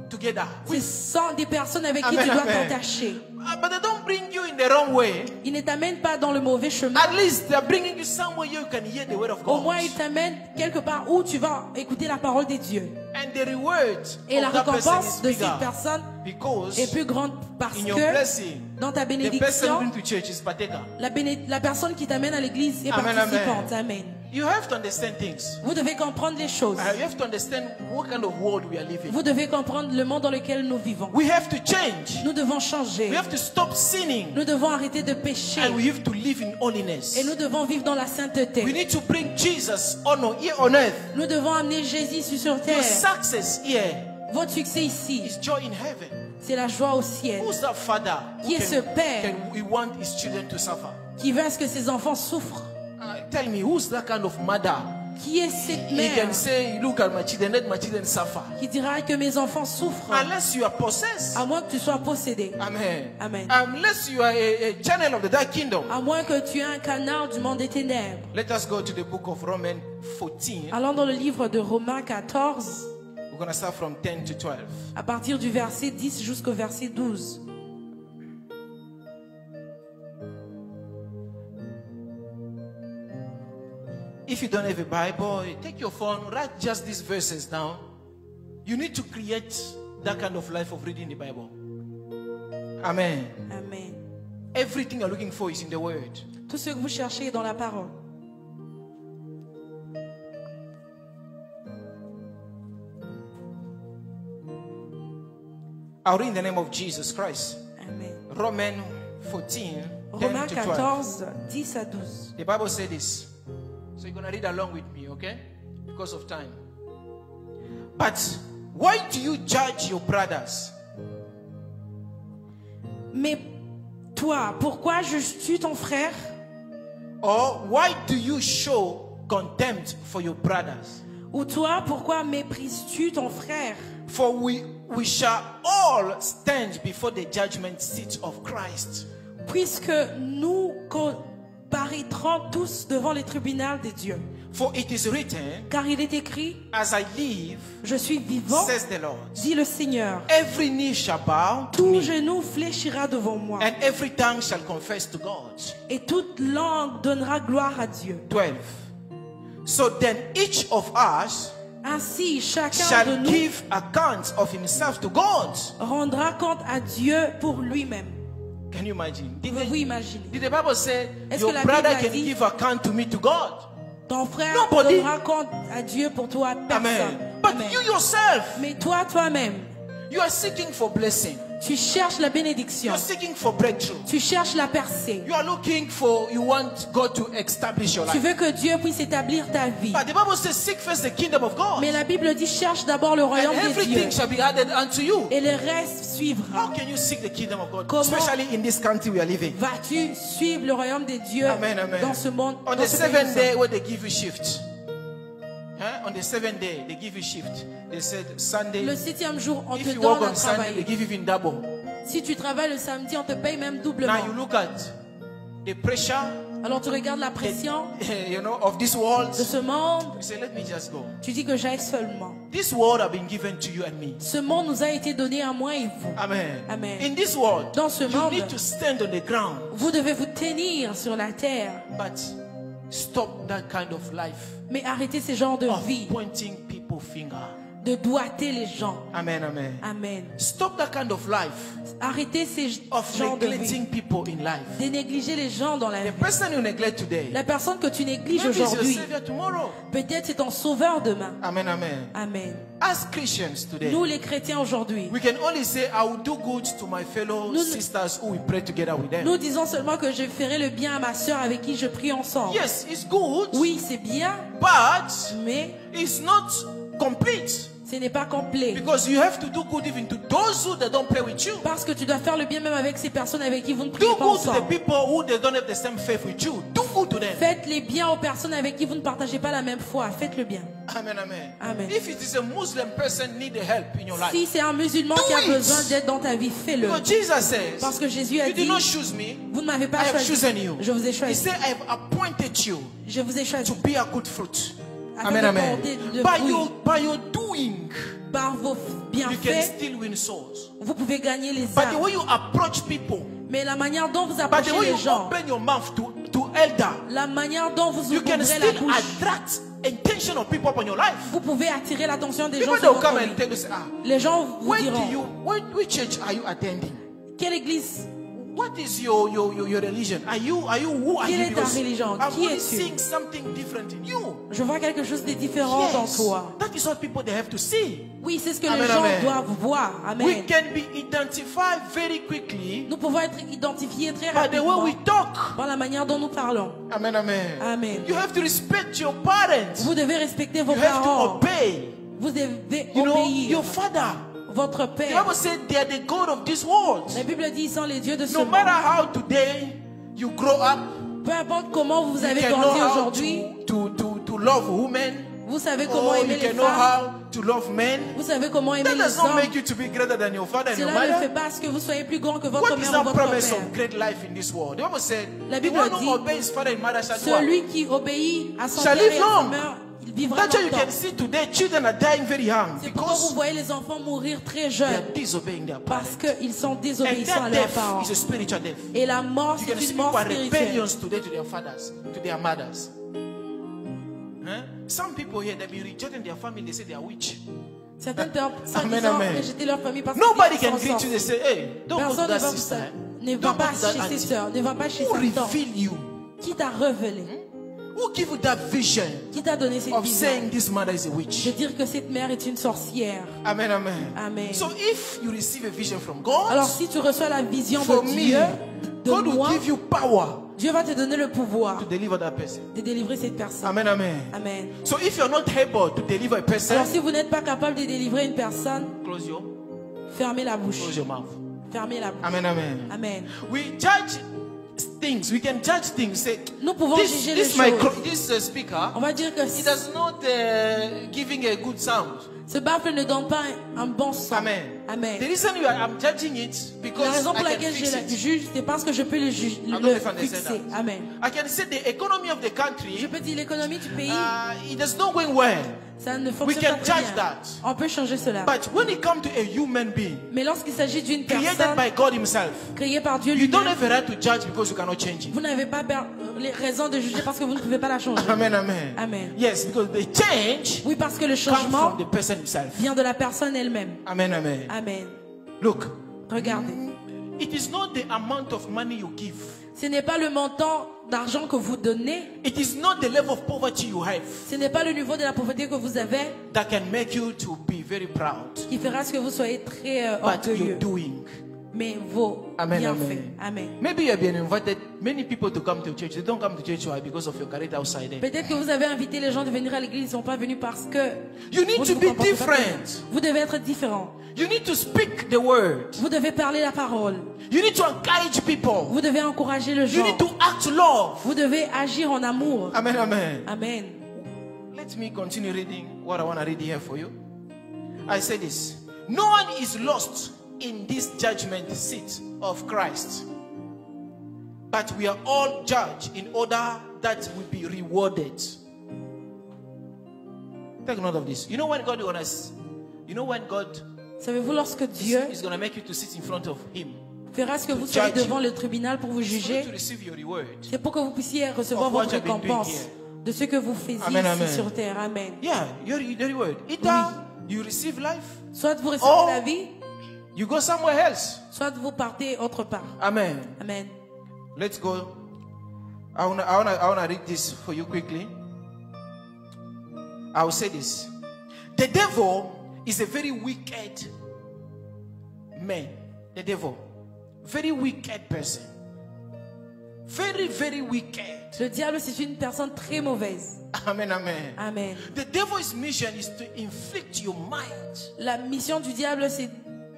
together Ce with. sont des personnes avec qui Amen, tu dois amen. t'attacher. But they don't bring you in the wrong way. Ils ne t'amènent pas dans le mauvais chemin. At least they are bringing you somewhere you can hear the word of Au God. moins, ils t'amènent quelque part où tu vas écouter la parole des dieux. And the reward Et la of that person récompense is de bigger cette personne because est plus grande parce in your que blessing, dans ta the person bénédiction, going to church is partaker. la personne qui t'amène à l'église est Amen, participante. Amen. You have to understand things. Vous devez comprendre les choses. You have to understand what kind of world we are living. Vous devez comprendre le monde dans lequel nous vivons. We have to change. Nous devons changer. We have to stop sinning. Nous devons arrêter de pécher. And we have to live in holiness. Et nous devons vivre dans la We sainteté. need to bring Jesus honor here on earth. Nous devons amener Jésus sur Your terre. success here Votre succès ici, is joy in heaven. c'est la joie au ciel. Who's that father Qui est ce père can we want his children to suffer? qui veut à ce que ses enfants souffrent? Tell me, who's that kind of mother? Qui est cette He mère can say, look at my children, let my children suffer. qui dira que mes enfants souffrent? Unless you are possessed. À moins que tu sois possédé. Amen. Amen. Unless you are a channel of the dark kingdom. À moins que tu aies un canard du monde des ténèbres. Let us go to the book of Romans 14. Allons dans le livre de Romains 14, We're going to start from 10 to 12. à partir du verset 10 jusqu'au verset 12. If you don't have a Bible, take your phone, write just these verses down. You need to create that kind of life of reading the Bible. Amen. Amen. Everything you're looking for is in the Word. Tout ce que vous cherchez est dans la parole. I'll read in the name of Jesus Christ. Amen. Romans 14, Romains 10 to 12. 14, 10 à 12. The Bible says this. So you're going to read along with me, okay? Because of time. But why do you judge your brothers? Mais toi, pourquoi juges-tu ton frère? Or why do you show contempt for your brothers? Ou toi, pourquoi méprises-tu ton frère? For we shall all stand before the judgment seat of Christ. Puisque nous comparaîtrons tous devant les tribunaux de Dieu. For it is written, Car il est écrit, as I live, je suis vivant, says the Lord, dit le Seigneur. every knee shall bow to Tout me, genou fléchira devant moi. and every tongue shall confess to God. Et toute langue donnera gloire à Dieu. 12. So then each of us Ainsi, chacun de shall nous give account of himself to God. rendra compte à Dieu pour lui-même. Can you imagine? Pouvez-vous imaginer? Did the Bible say Est-ce your que la brother Bible a can dit- give account to me to God? Ton frère Nobody. donnera compte à Dieu pour toi, personne. Amen. But Amen. you yourself, Mais toi, toi-même, you are seeking for blessing. tu cherches la You bénédiction. are seeking for breakthrough. Tu cherches la percée. You are looking for, you want God to establish your Tu life. veux que Dieu puisse établir ta vie. But the Bible says, seek first the kingdom of God, Mais la Bible dit, cherche d'abord le and royaume de Dieu. everything shall be added unto you. Et le reste suivra. How can you seek the kingdom of God, Comment- especially in this country we are living? Vas-tu suivre le royaume de Dieu Amen, amen. dans ce monde? On dans the ce pays seventh nous day, sommes? where they give you shift. On the seventh day, they give you shift. They said Sunday. Le 7e jour, on If te you work donne à on Sunday, they travailler. give you even double. Si tu travailles le samedi, on te paye même doublement. Now you look at the pressure, Alors tu regardes la pression you know, of this world. de ce monde. You say, let me just go. Tu dis que j'aille seulement. This world have been given to you and me. Ce monde nous a été donné à moi et vous. Amen. Amen. In this world, Dans ce you monde, need to stand on the ground, vous devez vous tenir sur la terre. but stop that kind of life Mais arrêtez ces genres de of vie, pointing people finger. de doigter les gens. Amen, amen. Amen. Stop that kind of life Arrêtez ces of genres de vie. neglecting people in life. De négliger les gens dans la The vie. person you neglect today, La personne que tu négliges maybe is your aujourd'hui, savior tomorrow. peut-être c'est ton sauveur demain. Amen, amen. Amen. As Christians today, Nous les chrétiens aujourd'hui, we can only say, I will do good to my fellow Nous- sisters who we pray together with them. nous disons seulement que je ferai le bien à ma sœur avec qui je prie ensemble. Yes, it's good, Oui, c'est bien, but mais it's not complete. ce n'est pas complet. Because you have to do good even to those who they don't pray with you. Parce que tu dois faire le bien même avec ces personnes avec qui vous ne priez Do pas good to the ensemble. people who they don't have the same faith with you. Do good to them. Faites les biens aux personnes avec qui vous ne partagez pas la même foi. Faites le bien. Amen, amen. Amen. If it is a Muslim person need help in your life, Si c'est un musulman Do qui a it. besoin d'aide dans ta vie, fais-le. because Jesus says, Parce que Jésus a you did dit, not choose me, vous ne m'avez I pas have choisi. chosen you. Je vous ai He choisi. said, I have appointed you Je vous ai choisi. to be a good fruit. Afin Amen, de amen. porter de fruits. By your doing, Par vos you can bienfaits, still win souls. vous pouvez gagner les But the âmes. way you approach people, Mais la manière dont vous but the approchez way les you gens, open your mouth to elder, la manière dont vous you can ouvrez la still bouche, attract attention of people upon your life. vous pouvez attirer l'attention des gens People sur they'll come votre and vie. tell you, say, Les gens vous when do diront, you, which church are you attending? quelle église, What is your religion? Who are Quelle you? est ta Because religion? I'm Qui only es-tu? seeing something different in you. je vois quelque chose de différent en Yes, toi. that is what people they have to see. Oui, c'est ce que Amen, les gens amen. doivent voir. We Amen. can be identified very quickly Nous pouvons être identifiés très by the way rapidement we talk. par la manière dont nous parlons. Amen, amen. Amen. You have to respect your parents. Vous devez respecter vos You have to parents. obey. Vous devez You know, obéir. your father. Votre The père. Bible said they are the God of this world. La Bible dit, ils sont les dieux de ce No monde. matter how today you grow up, Peu importe comment vous you avez can know grandi how aujourd'hui, to love women. vous savez comment Oh, aimer you les can know femmes, how to love men. vous savez comment aimer That les does not hommes. make you to be greater than your father and your Cela ne fait mother. pas ce que vous soyez plus grand que votre What is mère ou that votre promise père. of great life in this world? The Bible said, La the Bible one dit, who obeys his father and mother shall do what? Celui qui obéit à son Shall père live et à sa long. mère, il vivra That's why you longtemps. can see today children are dying very young C'est pourquoi vous because voyez les enfants mourir très they are jeunes. disobeying their Parce parents. qu'ils sont And désobéissants à that leurs parents. death is a spiritual death. Et la mort, You c'est can see une people mort are spirituelle. rebellions today to their fathers, to their mothers. Huh? Some people here, they've been rejecting their family, they say they are witch. Certaines personnes Amen, ils ont amen. rejeté leur famille parce Nobody qu'ils can sont greet you, sorciers. they say, hey, don't go to Personne that ne va, sister. ne va Don't go pas to that chez ses auntie. sœurs, ne va pas chez Who sa tante. reveal you? Qui t'a révélé? Who give you that vision Qui t'a donné cette of vision saying this mother is a de witch? dire que cette mère est une sorcière? Amen, amen. Amen. So if you receive a vision from God, Alors si tu reçois la vision For de me, Dieu, de God will moi, give you power Dieu va te donner le pouvoir to deliver that person. de délivrer cette personne. Amen, amen. Amen. So if you're not able to deliver a person, Alors si vous n'êtes pas capable de délivrer une personne, close your fermez la bouche. close your mouth. Fermez la bouche. Amen, amen. Amen. We judge things. We can judge things. Say, Nous pouvons juger les choses. this speaker, On va dire que he does not giving a good sound. ce baffle ne donne pas un bon son. Amen. Amen. The reason I'm judging it La because raison pour I can laquelle fix je la it. juge, c'est parce que je peux le don't know if I understand fixer. that. Amen. I can say the economy of the Je country, peux dire l'économie du pays, it is not going well. ça ne We fonctionne can pas très judge bien. that. On peut changer cela. But when it comes to a human being Mais lorsqu'il s'agit d'une created personne by God Himself, créée par Dieu you don't lui-même, have a right to judge because you cannot change it. vous n'avez pas les raisons de juger parce que vous ne pouvez pas la changer. Amen, amen. Amen. Yes, because the change Oui, parce que le comes changement from the person himself. vient de la personne elle-même. Amen, amen. Amen. Look, Regardez. it is not the amount of money you give. Ce n'est pas le montant d'argent que vous donnez. It is not the level of poverty you have Ce n'est pas le niveau de la pauvreté que vous avez that can make you to be very proud. qui fera ce que vous soyez très But you're orgueilleux. doing. Mais vos Amen, bienfaits. amen. Amen. Maybe you have been invited many people to come to church. They don't come to church why? Because of your character outside there. Peut-être que vous avez invité les gens de venir à l'église, ils ne sont pas venus parce que You need vous to ne vous be comportez pas different. bien. Vous devez être différent. You need to speak the word. Vous devez parler la parole. You need to encourage people. Vous devez encourager le You gens. need to act love. Vous devez agir en amour. Amen, amen. Amen. Let me continue reading what I want to read here for you. I say this. No one is lost in this judgment seat of Christ. But we are all judged in order that we be rewarded. Take note of this. You know when God Savez-vous lorsque Dieu is going to make you to sit in front of Him fera ce que vous judge serez you. devant le tribunal pour vous It's for you juger, to receive your reward. c'est pour que vous puissiez recevoir Of what votre you have been doing récompense here. de ce que vous faisiez Amen, ici amen. sur terre. Amen. Yeah, your reward. Either you receive life, Soit vous recevez Oh. la vie, you go somewhere else. soit vous partez autre part. Amen. Amen. Let's go. I wanna read this for you quickly. I will say this. The devil is a very wicked man. The devil. Very wicked person. Very, very wicked. Le diable, c'est une personne très mauvaise. Amen, amen. Amen. The devil's mission is to inflict your mind. La mission du diable, c'est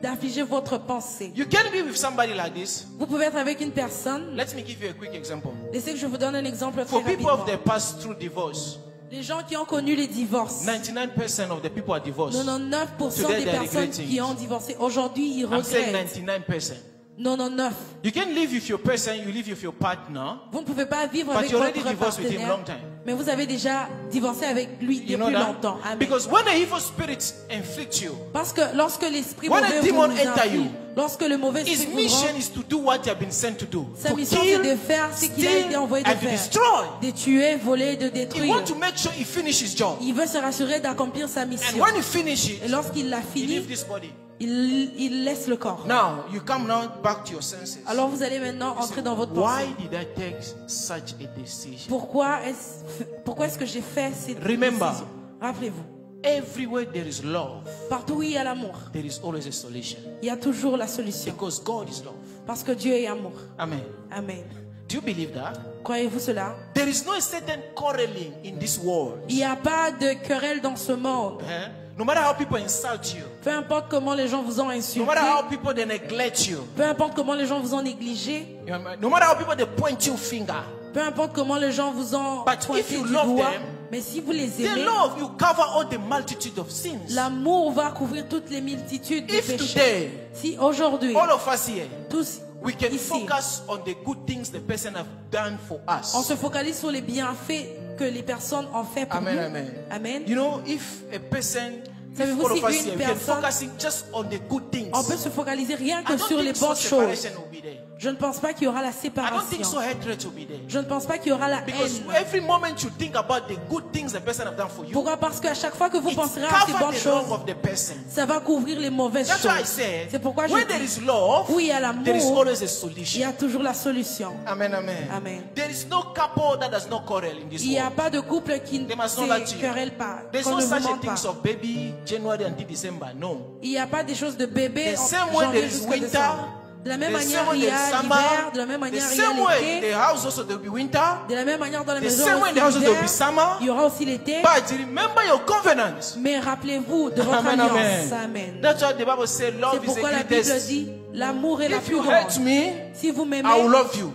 d'affliger votre pensée. You can be with somebody like this. Vous pouvez être avec une personne. Let me give you a quick example. Laissez que je vous donne un exemple très For people rapidement. of the past through divorce, Les gens qui ont connu les divorces. 99% of the people are divorced. 99% Today des they are personnes regretting qui it. ont divorcé aujourd'hui, ils I'm saying regrettent. 99%. 99. You can live with your person, you live with your partner, Vous ne pouvez pas vivre but avec you already votre divorced with him long partenaire, time. mais vous avez déjà divorcé avec lui You know depuis that? longtemps. Amen. Because when the evil spirits inflict you, Parce que lorsque l'esprit When a mauvais demon vous enter inflige, you, lorsque le mauvais his esprit vous mission rend, is to do what you have been sent to do. sa To mission c'est kill, de faire ce qu'il a été steal, envoyé de and to faire. destroy. De tuer, voler, de He détruire. wants to make sure he finishes his job. Il veut se rassurer d'accomplir sa And mission. when he finishes Et it, lorsqu'il l'a he fini, leaves this body. il laisse le corps. Now, you come now back to your senses. Alors vous allez maintenant entrer dans votre Why pensée. did I take such a decision? Pourquoi est-ce que j'ai fait cette Remember. décision? Rappelez-vous, Everywhere there is love, partout où il y a l'amour, there is always a solution. il y a toujours la solution. Because God is love. Parce que Dieu est amour. Amen. Amen. Do you believe that? Croyez-vous cela? There is no certain quarreling in this world. Il n'y a pas de querelle dans ce monde. Eh? No matter how people insult you, Peu importe comment les gens vous ont no insulté, matter how people they neglect you, peu importe comment les gens vous ont négligé, no matter how people they point your finger, peu importe comment les gens vous ont But if pointé you du love doigt, them, mais si vous les the aimez, love you cover all the multitude of sins. l'amour va couvrir toutes les multitudes de If péchés. today, Si aujourd'hui, all of us here, tous we can ici, focus on the good things the person have done for us. on se focalise sur les bienfaits que les personnes ont fait pour Amen, nous. amen. Amen. You know, if a person, if Savez-vous all si of us une here, we can personne- focusing just on the good things, On peut se focaliser rien que I don't sur les think so bonnes choses. separation will be there. Je ne pense pas qu'il y aura la I don't think so séparation. hatred will be there. Je ne pense pas qu'il y aura la Because haine. every moment you think about the good things the person have done for you, Pourquoi? Parce qu'à chaque fois que vous it penserez à ces bonnes covers the wrong choses, of the person. ça va couvrir les mauvaises That's why I choses. said, C'est pourquoi je when there dis, is love, où il y a l'amour, there is always a il y solution. a toujours la solution. Amen, amen. Amen. There is no couple that does not quarrel in this Il n'y a world. pas de couple qui ne They must not lie to se you. querelle pas, There's qu'on no ne vous such a mente things pas. of baby January until December. No. Il n'y a pas des choses de bébé The en same way janvier there is jusqu'à winter, décembre. De la même The manière, same way il y there's a summer. l'hiver. De la même The manière, il y same way a in l'été. the house also there will be winter. De la même manière, dans la The maison, same way in the house aussi there will be l'hiver. summer. Il y aura aussi l'été. But remember your covenant. Mais rappelez-vous de votre Amen, alliance. amen. Amen. That's why the Bible says C'est love is the pourquoi la Bible greatest. dit l'amour est la If plus you grande. hate me, Si vous m'aimez, I will love you.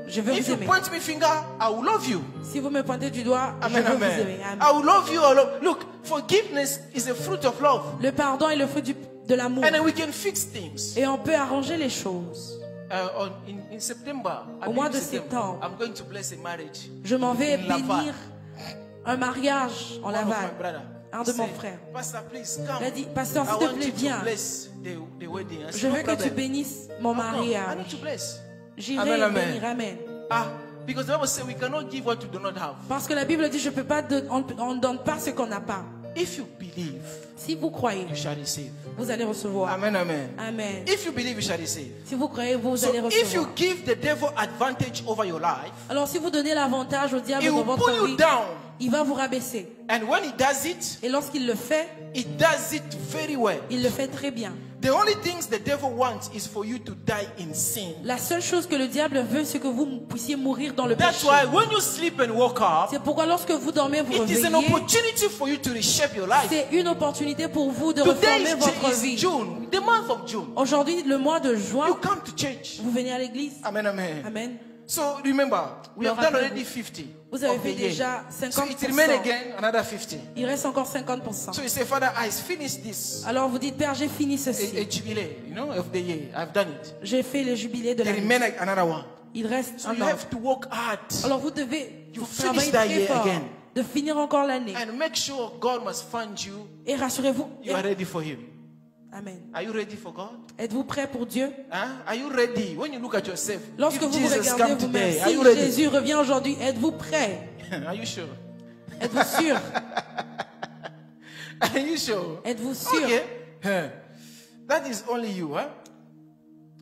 je vais If vous you aimer. point me finger, I will love you. Si vous me pointez du doigt, je Amen, vais vous amen. aimer. Amen. I will love you. I will love. Look, forgiveness is a fruit of love. Le pardon est le fruit de l'amour. And then we can fix things. Et on peut arranger les choses. In September, I Au mois believe de September, septembre. I'm going to bless a marriage. Je m'en vais In Laval. bénir un mariage en One of my Laval. brother Un de mon said, frère. Pastor, please Il a come. dit, pasteur, I s'il te want plaît, you to viens. bless the wedding. I said, Je no veux que tu problem. bénisses mon I'll come. I mariage. need to bless. J'irai Amen, amen. bénir. Amen. Because the Bible says we cannot give what we do not have. Parce que la Bible dit, je peux pas on ne donne pas ce qu'on n'a pas. If you believe, Si vous croyez, you shall receive. vous allez recevoir. Amen, amen. Amen. If you believe, you shall receive. Si vous croyez, vous So allez if you recevoir. give the devil advantage over your life, Alors si vous donnez l'avantage au diable he dans will votre pull you vie, down. il va vous rabaisser. And when he does it, Et lorsqu'il le fait, he does it very well. il le fait très bien. The only things the devil wants is for you to die in sin. La seule chose que le diable veut, c'est que vous puissiez mourir dans le That's péché. why when you sleep and wake up, C'est pourquoi lorsque vous dormez, vous it is an réveillez. opportunity for you to reshape your life. C'est une opportunité pour vous de Today reformer votre is vie. June, the month of June. Aujourd'hui, le mois de You juin, come to church. vous venez à l'église. Amen, amen. Amen. So remember, we have done already 50. Vous avez of the fait year. déjà So 50%. it remains again another 50. Il reste encore 50%. So you say, Father, I finished this. Alors vous dites, Père, j'ai fini A ceci. jubilee, of the year. I've done it. J'ai fait les jubilés de There l'année. remains another one. Il reste So un you an. have to work hard Alors vous devez You travailler finish that très year fort again. de finir encore l'année. and make sure God must fund you. Et rassurez-vous, You are ready for Him. Amen. Are you ready for God? Êtes-vous prêt pour Dieu? Huh? Are you ready? When you look at yourself, Lorsque if vous vous Jesus regardez come vous-même, today, are si you ready? Jésus revient aujourd'hui, êtes-vous prêt? Are you sure? Êtes-vous sûr? Are you sure? Êtes-vous sûr? Okay. Huh. That is only you, huh?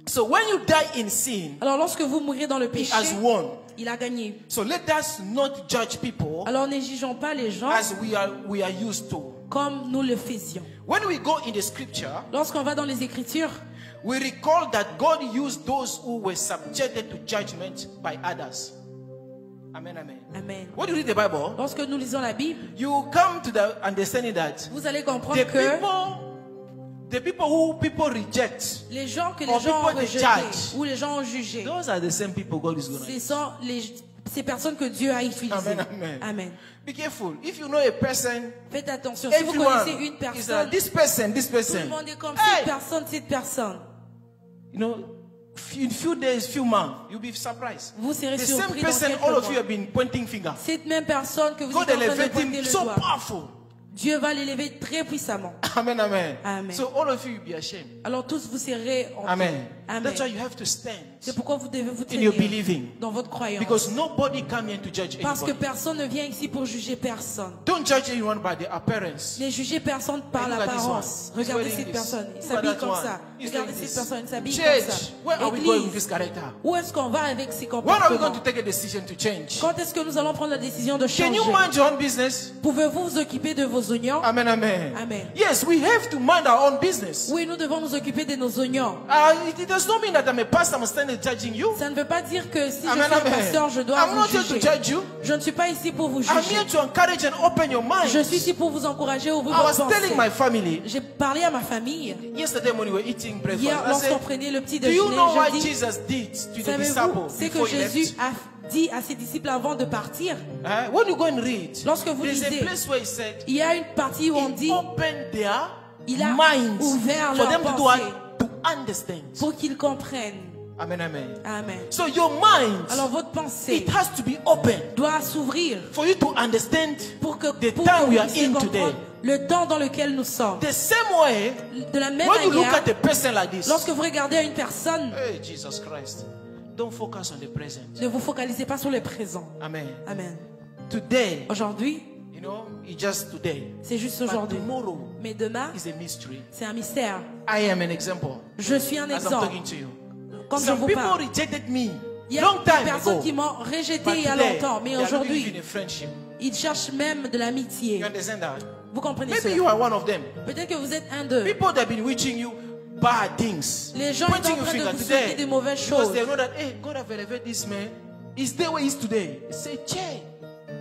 So when you die in sin, Alors lorsque vous mourrez dans le He péché, has won. il a gagné. So let us not judge people Alors ne jugeons pas les gens as we are used to. comme nous le faisions. When we go in the scripture, Lorsqu'on va dans les Écritures, we recall that God used those who were subjected to judgment by others. Amen, amen. Amen. When you read the Bible, Lorsque nous lisons la Bible, you come to the understanding that vous allez comprendre the que people who people reject, les gens que or les gens ont people they rejetés judge, ou les gens ont jugés, those are the same people God is going to ce use. sont ces personnes que Dieu a utilisées. Amen, amen. Amen. Be careful. If you know a person, Faites attention. Si vous everyone connaissez une is personne, this person, this tout le person. monde est comme Hey! cette personne. You know, in few days, few months, you'll be surprised. Vous serez The same surpris dans person, quelques all of you mois. have been pointing finger. Cette même personne que vous God êtes en train de elevate pointer him le so doigt, powerful. Dieu va l'élever très puissamment. Amen, amen. Amen. So all of you will be ashamed. Alors tous vous serez en Amen. Amen. That's why you have to stand C'est pourquoi vous devez vous in your tenir believing. dans votre croyance. Because nobody come here to judge Parce que anybody. personne ne vient ici pour juger personne. Don't judge anyone by their appearance. Ne jugez personne par Hey, look at this l'apparence. one. He's Regardez wearing cette this. personne. Il Look at s'habille that comme one. ça. He's Regardez doing cette this. personne. Il s'habille comme Church, ça. where are we going with Église, this character? où est-ce qu'on va avec ces When are we going comportements? to take a decision to change? Quand est-ce que nous allons prendre la décision de Can changer? you mind your own business? Pouvez-vous vous occuper de vos oignons? Amen, amen. Amen. Yes, we have to mind our own business. Oui, nous devons nous occuper de nos oignons. It does not mean that I'm a pastor, I'm standing judging you. Ça ne veut pas dire que si je Amen, suis un amen. pasteur, je dois I'm vous not here to juger. judge you. Je ne suis pas ici pour vous I'm juger. here to encourage and open your mind. Je suis ici pour vous encourager à ouvrir I was vos telling pensées. my family J'ai parlé à ma famille yesterday when we were eating breakfast. hier I lorsqu'on said, prenait le petit do you déjeuner. know what Je dis, Jesus did to the savez-vous, disciples c'est que before he Jésus left? a dit à ses disciples avant de partir. When you go and read, Lorsque vous there's a lisez, place where he said, il y a une partie où on he dit opened their il a minds ouvert for leur them to, pensée to understand. pour qu'ils comprennent. Amen, amen. Amen. So your mind, Alors votre pensée it has to be open doit s'ouvrir for you to understand pour que the pour time que we vous are puissiez in comprendre today. le temps dans lequel nous sommes. The same way, De la même when you look manière, at a person like this, lorsque vous regardez à une personne, hey, Jesus Christ, don't focus on the present. ne vous focalisez pas sur le présent. Amen. Amen. Today, Aujourd'hui, you know, it's just today. c'est juste But aujourd'hui. tomorrow Mais demain, is a mystery. c'est un mystère. I am an example Je suis un as I'm exemple. talking to you. Comme je Some vous people parle. rejected me Il y a long des time personnes ago. qui m'ont rejeté But il y a today, longtemps, mais they are looking aujourd'hui, in a friendship. ils cherchent même de l'amitié. You understand that? Vous comprenez Maybe cela? you are one of them. Peut-être que vous êtes un d'eux. People that have been wishing you, bad things. Les gens sont Pointing en your train de finger vous souhaiter today. des mauvaises Because choses. they know that, hey, God have elevated this man. He's there where he is today. He said, Che,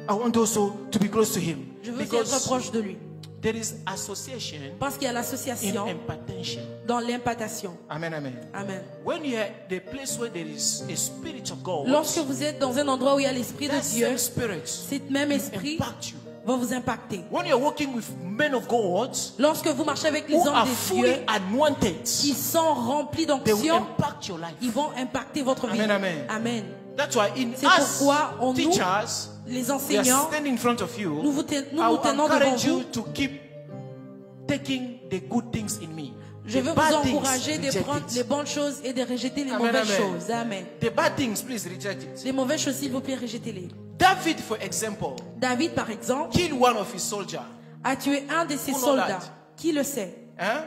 I want also to be close to him. Je veux aussi être Because proche de lui. there is association Parce qu'il y a in l'association impartation. dans l'implantation. Amen, amen. Amen. When you are the place where there is a spirit of God, Lorsque vous êtes dans un endroit où il y a l'Esprit de that Dieu, same spirit cet même esprit impact you. va vous impacter. When you're walking with men of God Lorsque vous marchez avec les who hommes are de fully Dieu anointed, qui sont remplis they will d'onction, impact your life. ils vont impacter votre vie. Amen, amen. Amen. That's why in C'est us pourquoi en nous, teachers, les we are enseignants, standing in front of you. nous nous tenons devant encourage vous. you to keep taking the good things in me. Je The veux vous bad things, encourager de reject prendre it. les bonnes choses et de rejeter les Amen, mauvaises amen. choses. Amen. The bad things, please reject it. Les mauvaises choses, s'il vous plaît, rejetez-les. David, for example, David, par exemple, killed one of his soldiers. a tué un de ses Who know soldats. that? Qui le sait? Huh?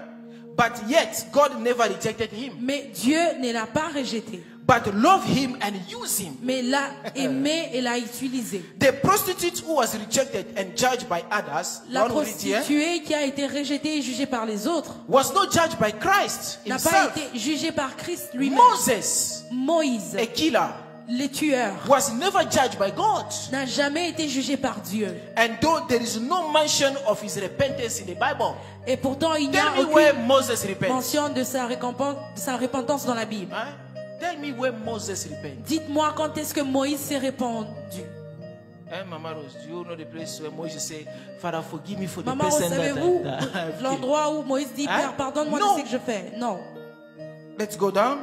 But yet, God never rejected him. Mais Dieu ne l'a pas rejeté. But loved him and used him. Mais l'a aimé et l'a utilisé. The prostitute who was rejected and judged by others, La one who read here, prostituée qui a été rejetée et jugée par les autres was not judged by Christ n'a pas himself. été jugée par Christ lui-même. Moses, Moïse, a killer, le tueur, was never judged by God. n'a jamais été jugé par Dieu. And though there is no mention of his repentance in the Bible, Et pourtant, il n'y a tell me where aucune Moses repents. mention de sa repentance dans la Bible. Huh? Tell me where Moses repents. Dites-moi quand est-ce que Moïse s'est répandu. Eh, Mama Rose, do you know the place where Moses say, Father, forgive me for the Maman, person that savez-vous I have killed. l'endroit où Moïse dit, Hein? Père, pardonne-moi Non. de ce que je fais? Non. Let's go down.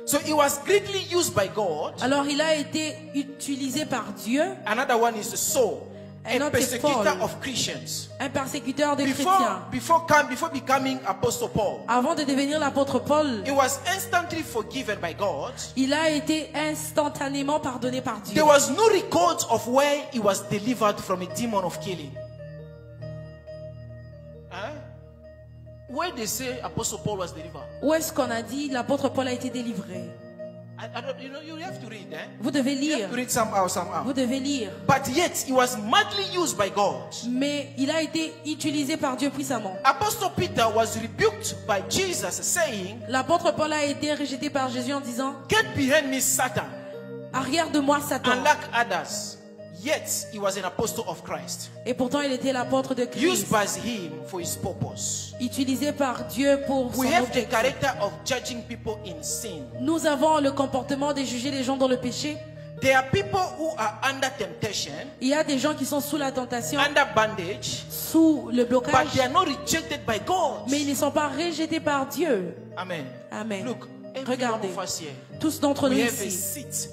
So he was greatly used by God. Alors il a été utilisé par Dieu, Another one is Saul, Un a autre persecutor Paul. of Christians. un persécuteur des chrétiens. Before becoming Apostle Paul, Avant de devenir l'apôtre Paul, he was instantly forgiven by God. il a été instantanément pardonné par Dieu. There was no record of where he was delivered from a demon of killing. Huh? Where they say Apostle Paul was delivered? Où est-ce qu'on a dit l'apôtre Paul a été délivré? I don't, you know, you have to read, eh? Vous devez You lire. have to read somehow. Vous devez lire. But yet, he was madly used by God. Mais il a été utilisé par Dieu puissamment. Apostle Peter was rebuked by Jesus, saying, L'apôtre Paul a été rejeté par Jésus en disant, "Get behind me, Satan." arrière de moi Satan. Unlike others, yet he was an apostle of Christ, Et pourtant il était l'apôtre de used Christ, by him for his purpose. utilisé par Dieu pour son We have the objectif. character of judging people in sin. Nous avons le comportement de juger les gens dans le péché. There are people who are under temptation, Il y a des gens qui sont sous la tentation, under bondage, sous le but blocage, they are not rejected by God. mais ils ne sont pas rejetés par Dieu. Amen. Amen. Look, every one Regardez, of us here, tous d'entre nous we have a ici, seat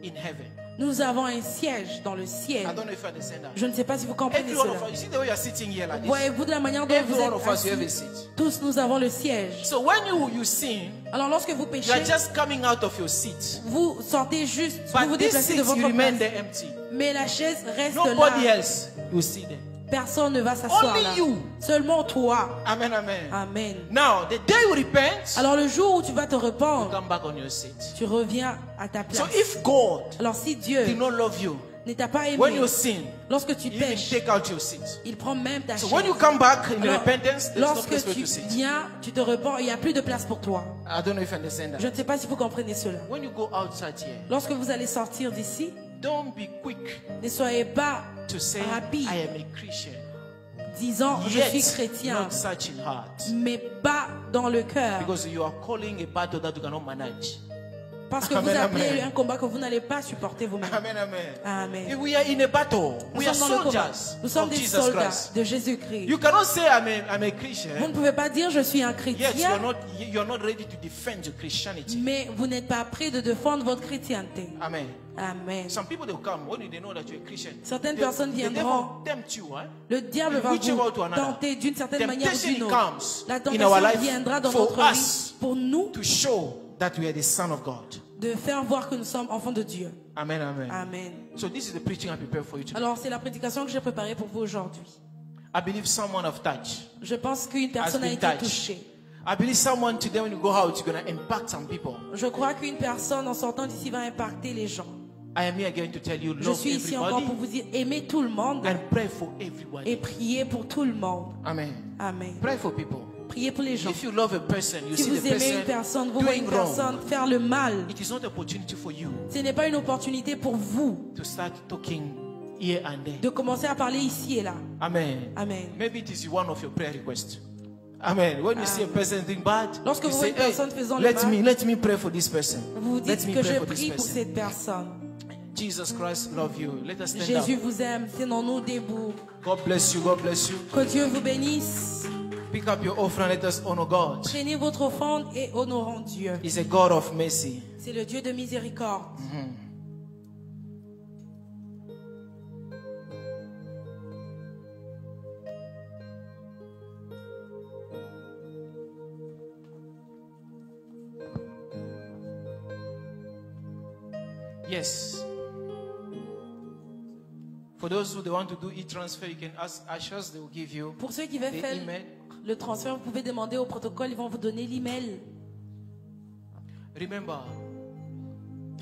in heaven. nous avons un siège dans le I ciel. don't know if you understand that. Je ne sais pas si vous comprenez Every one cela. of us, you see the way you are sitting here like this. Voyez-vous de la manière dont Every vous one of us, you have a êtes assis, seat. tous nous avons le siège. So when you sin, Alors lorsque vous you péchez, are just coming out of your seat. vous sortez juste, vous vous But this déplacez seat, de you votre remain place. there empty. Mais la chaise reste Nobody là. else will sit there. Personne ne va s'asseoir Only là. you. Seulement toi. Amen, amen. Amen. Now, the day you repent, Alors le jour où tu vas te répandre, come back on your seat. tu reviens à ta place. So if God Alors si Dieu did not love you, ne t'a pas when aimé, you sin, lorsque tu He even pêches, take out your seat. il prend même ta So chaise. when you come back in Alors, repentance, there's no lorsque place for you tu to sit. viens, tu te repens, il n'y a plus de place pour toi. I don't know if you understand Je that. ne sais pas si vous comprenez cela. When you go outside here, Lorsque vous allez sortir d'ici, don't be quick ne soyez pas to say, rapide, I am a Christian. disant je suis Yet, chrétien, not such in heart. mais pas dans le cœur. Because you are calling a battle that you cannot manage. Parce que vous Amen, appelez amen. un combat que vous n'allez pas supporter vous-même. Amen, amen. Amen. If we are in a battle, Nous we are sommes dans le combat. soldiers Nous sommes of des Jesus soldats Christ. de Jésus-Christ. You cannot say I'm a Vous ne Christian, pouvez pas dire je suis un yet chrétien, you're not ready to defend your Christianity. mais vous n'êtes pas prêt de défendre votre chrétienté. Amen. Amen. Some people, they'll come when they know that you're a Christian. Certaines The- personnes the viendront. devil tempt you, hein? Le diable In va whichever way to vous another. tenter d'une certaine manière ou Temptation d'une autre. comes La in our tentation life viendra dans for notre vie us pour nous to show that we are the son of God. de faire voir que nous sommes enfants de Dieu. Amen, amen. Amen. So this is the preaching I prepared for you today. Alors c'est la prédication que j'ai préparée pour vous aujourd'hui. I believe someone of touch Je pense qu'une has personne a been été touched. touchée. I believe someone today when you go out, you're going to impact some people. Je crois qu'une personne en sortant d'ici va impacter les gens. I am here again to tell you, Je love suis ici encore everybody pour vous dire aimer tout le monde and pray for everybody. et prier pour tout le monde. Amen. Amen. Pray for people. priez pour les gens. If you love a person, you Si see vous the aimez une personne, vous voyez doing une wrong. personne faire le mal, It is not an opportunity for you ce n'est pas une opportunité pour vous to start talking here and there. de commencer à parler ici et là. Amen. Amen. Maybe it is one of your prayer requests. Amen. When you see a person doing bad, Lorsque you vous say, voyez une personne faisant le let mal, me pray for this person. vous Let dites me que pray je for this prie pour person. cette personne. Jesus Christ love you. Let us stand Jésus up. vous aime, tenons-nous debout. God bless you. God bless you. Que Dieu vous bénisse. Pick up your offering. Let us honor God. Prenez votre offrande et honorons Dieu. He's a God of mercy. C'est le Dieu de miséricorde. Yes. For those who want to do e-transfer, you can ask ushers. They will give you Pour ceux qui veulent the faire email. le transfert, vous pouvez demander au protocole, ils vont vous donner l'email. Remember,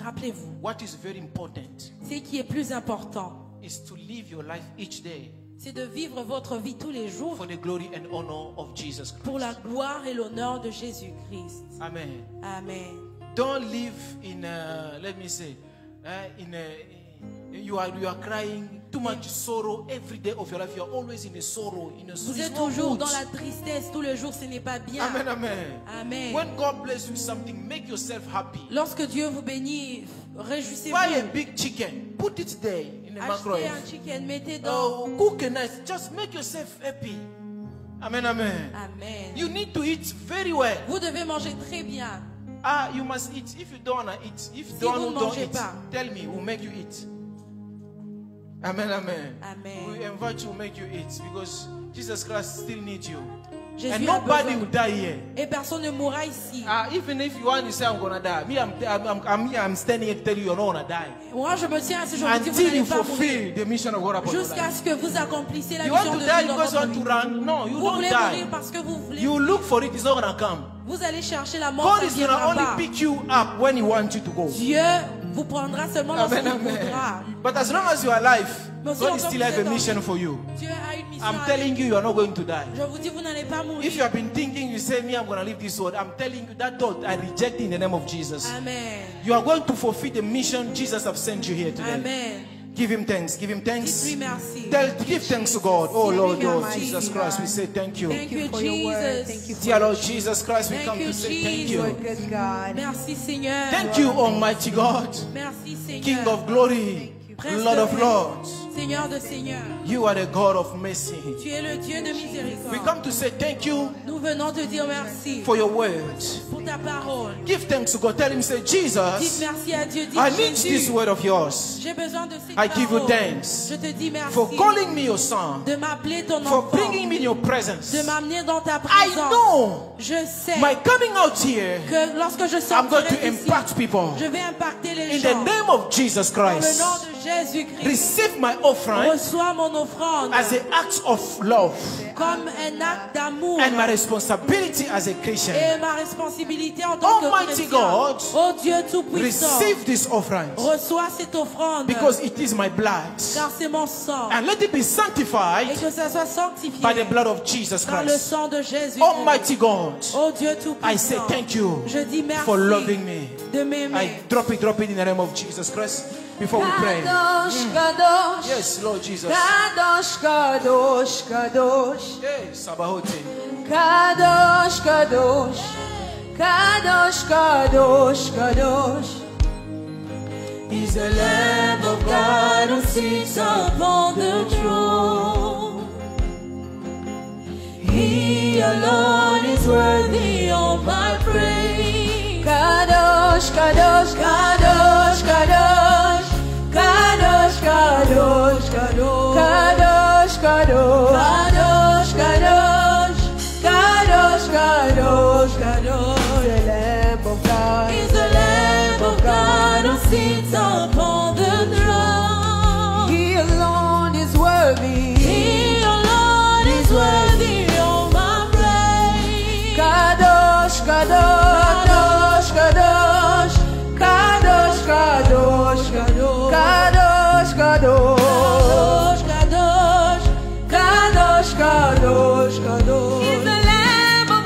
Rappelez-vous, what is very important ce qui est plus important, is to live your life each day c'est de vivre votre vie tous les jours for the glory and honor of Jesus pour la Christ. gloire et l'honneur de Jésus-Christ. Amen. Amen. Don't live in let me say you are crying too much sorrow every day of your life. You are always in a sorrow, in a Vous it's êtes not toujours good. dans la tristesse tous les jours, ce n'est pas bien. Amen, amen. Amen. When God bless you with something, make yourself happy. Lorsque Dieu vous bénit, Buy a réjouissez-vous. big chicken, put it there in the Achetez microwave. un chicken, mettez dans. Oh, cook a nice. Just make yourself happy. Amen, amen. Amen. You need to eat very well. Vous devez manger très bien. You must eat. If you don't wanna eat, if you Si don't, vous ne don't mangez eat, pas. tell me. We'll make you eat. Amen, amen. Amen. We invite you, make you eat because Jesus Christ still needs you, Jésus and a nobody besoin. will die here. Et personne ne mourra ici. Even if you want to say I'm gonna die, I'm standing here to tell you you're not gonna die Moi, je me tiens à ce jour, je dis vous until n'allez you pas mourir. fulfill the mission of God upon your Jusqu'à life. ce que vous accomplissiez la You mission want de to die Dieu dans because you votre want to vie. run? No, you Vous don't voulez mourir die. parce que vous voulez. You look for it, it's not gonna come. Vous allez chercher la mort, God ça is gonna viendra pas. only pick you up when He wants you to go. Dieu vous prendra seulement lorsqu'il Amen, vous amen. voudra. But as long as you are alive, Mais si God longtemps still que have vous a êtes en mission vie, for you. Dieu a une mission. I'm à telling you, you are not going to die. Je vous dis, vous n'allez pas mourir. If you have been thinking, you say, me, I'm going to leave this world. I'm telling you, that thought, I reject it in the name of Jesus. Amen. You are going to fulfill the mission Jesus have sent you here today. Amen. Give Him thanks. Give Him thanks. Dites-lui merci. Give thanks to God. Oh Lord, Give Him Lord merci. Jesus Christ, we say thank you. Thank you, for your word. Thank Jesus. you for Dear Lord Jesus Christ, we Thank come you, to say thank you are you. good God. Merci, Seigneur. Thank you, Almighty God, Merci, Seigneur. King of glory, Prince Lord de of paix. lords. Seigneur de Seigneur. You are the God of mercy. Tu es le Dieu de We miséricorde. come to say thank you Nous venons te dire merci for your words. pour ta parole. Give thanks to God. Tell Him, say, Dites Jesus, merci à Dieu. Dites I need Jésus, this word of yours. j'ai besoin de ces I give you paroles. thanks Je te dis merci for calling me your son, de m'appeler ton for enfant, bringing me in your presence. de m'amener dans ta I présence. know Je sais my coming out here, que lorsque je I'm going sortirai to d'ici, impact people. je vais impacter les In the gens. name of Jesus Dans le Christ, nom de Jésus-Christ, receive my offering reçois mon offrande as an act of love comme un acte d'amour and my responsibility as a Christian. et ma responsabilité en tant que Almighty chrétien. God, Oh Dieu Tout-Puissant, Receive this offering reçois cette offrande because it is my blood. car c'est mon sang And let it be et sanctified que ça soit sanctifié by the blood of Jesus par le Christ. sang de Jésus. Almighty God, Oh Dieu I say Tout-Puissant, thank you je dis merci for loving me. de I m'aimer. drop it in the name of Jesus Christ before we pray. Kadosh, Kadosh, Yes, Lord Jesus. Kadosh, Kadosh, Kadosh, Hey, Sabahote. Kadosh, Kadosh, Kadosh, Kadosh, Kadosh. He's the Lamb of God who sits upon the throne. He alone is worthy of my praise. Kadosh, Kadosh, Kadosh, Kadosh, Kadosh, Kadosh, Kadosh, Kadosh, Kadosh, Kadosh, Kadosh, Kadosh, Kadosh, Kadosh. The Lamb of God. He's the Lamb of God who sits upon the throne. He alone is worthy. He alone is worthy of my praise. Kadosh, Kadosh, Kadosh, Kadosh, Kadosh, Kadosh, Kadosh, Kadosh, Kadosh, Kadosh, Kadosh, Kadosh, Kadosh. He's the Lamb of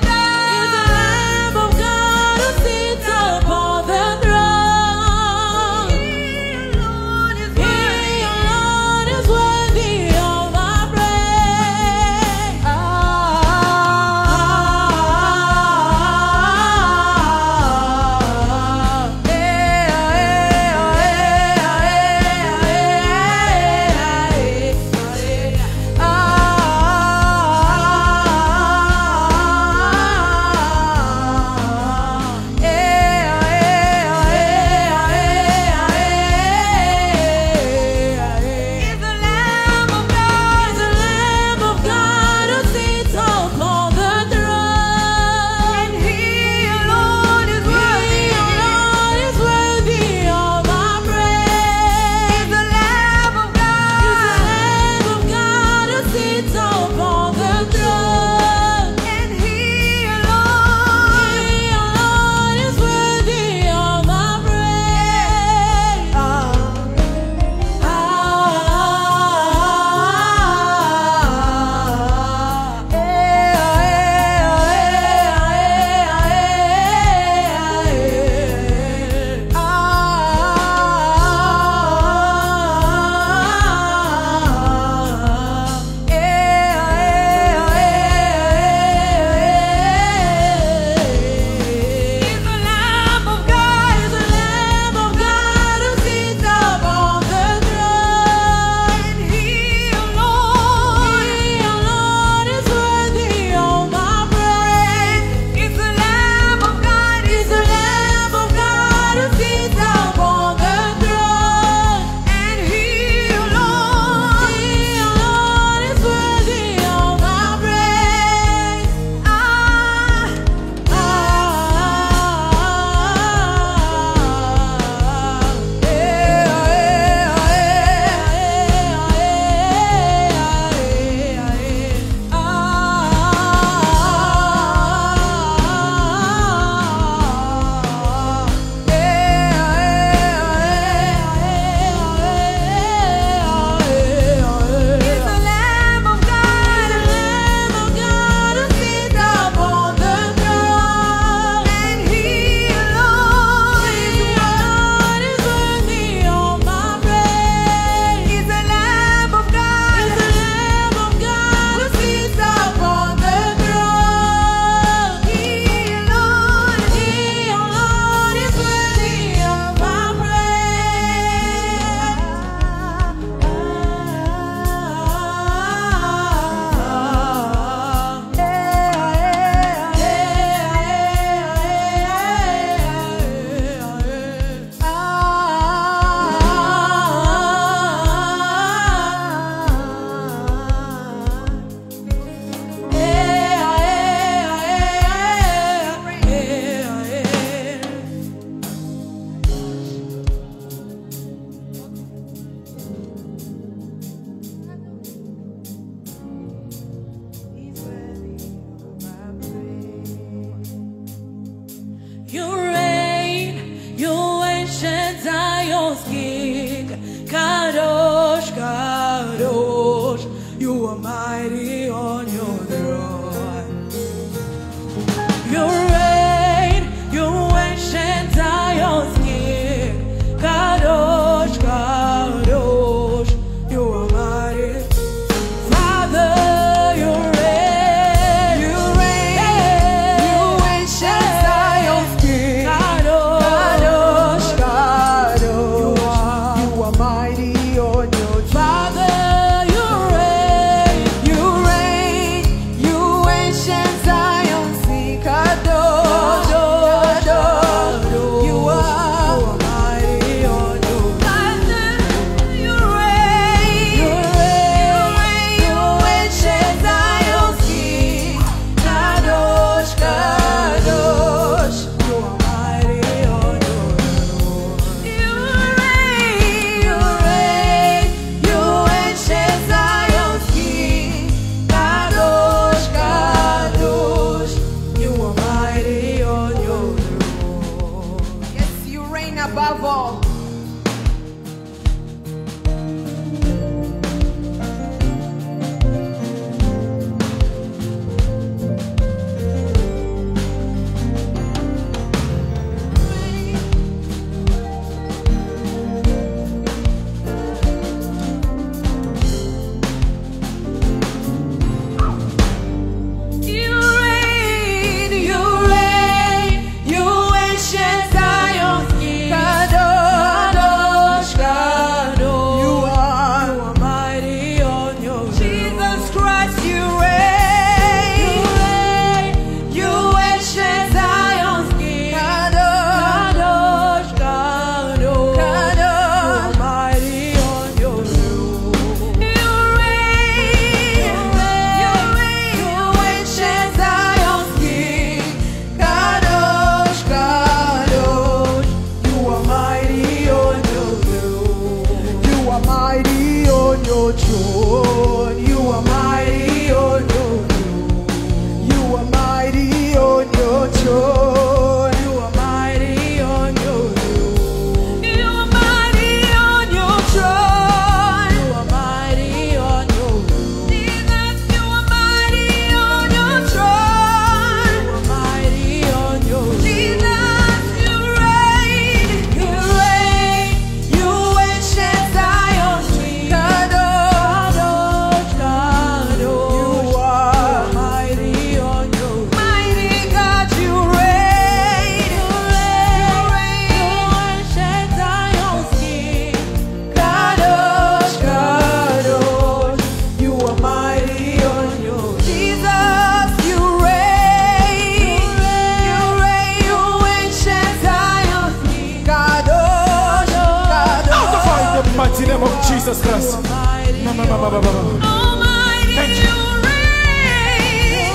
Almighty, Thank you reign.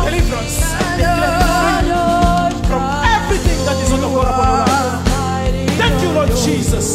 Deliverance. From everything that is not of God upon your life. Thank you, Lord Jesus.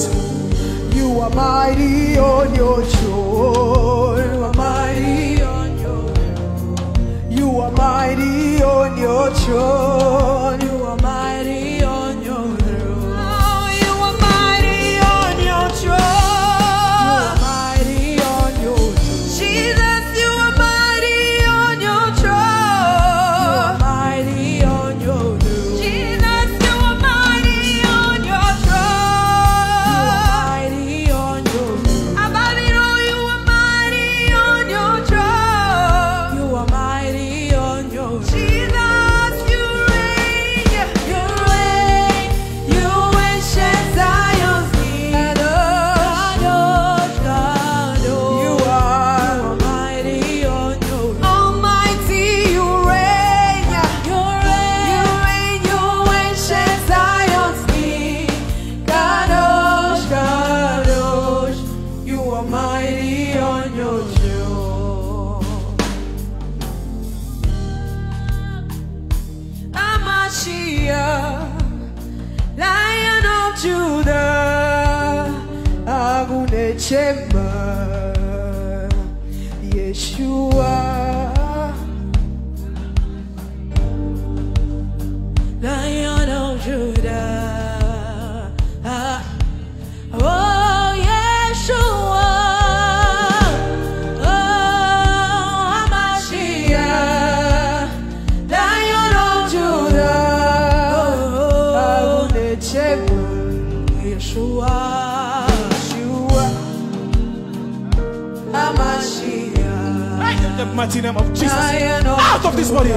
You are mighty on your throne. You are mighty on your throne. You are mighty on your throne. You are mighty on your throne. Oh, you are mighty on your throne. Mighty on your throne. Jesus, you are mighty on your throne. Mighty on your throne. Jesus, you are mighty on your throne. Mighty on your throne. Above it all, you are mighty on your throne. You are mighty on your throne. Jesus, you reign. You reign. You ancient Zion's King. Kadosh, Kadosh. You are mighty on your throne. Almighty, you reign. You reign. You ancient Zion's King. Kadosh, Kadosh, you are mighty on your throne. Amashiach, Lion of Judah, Agune Chema, Yeshua, Lion of Judah. Oh, Yeshua. Oh, Hamashiach, Lion of Judah. Agune Chema, Yeshua. Hamashiach, In the mighty name of Jesus. Lion of Out of this body.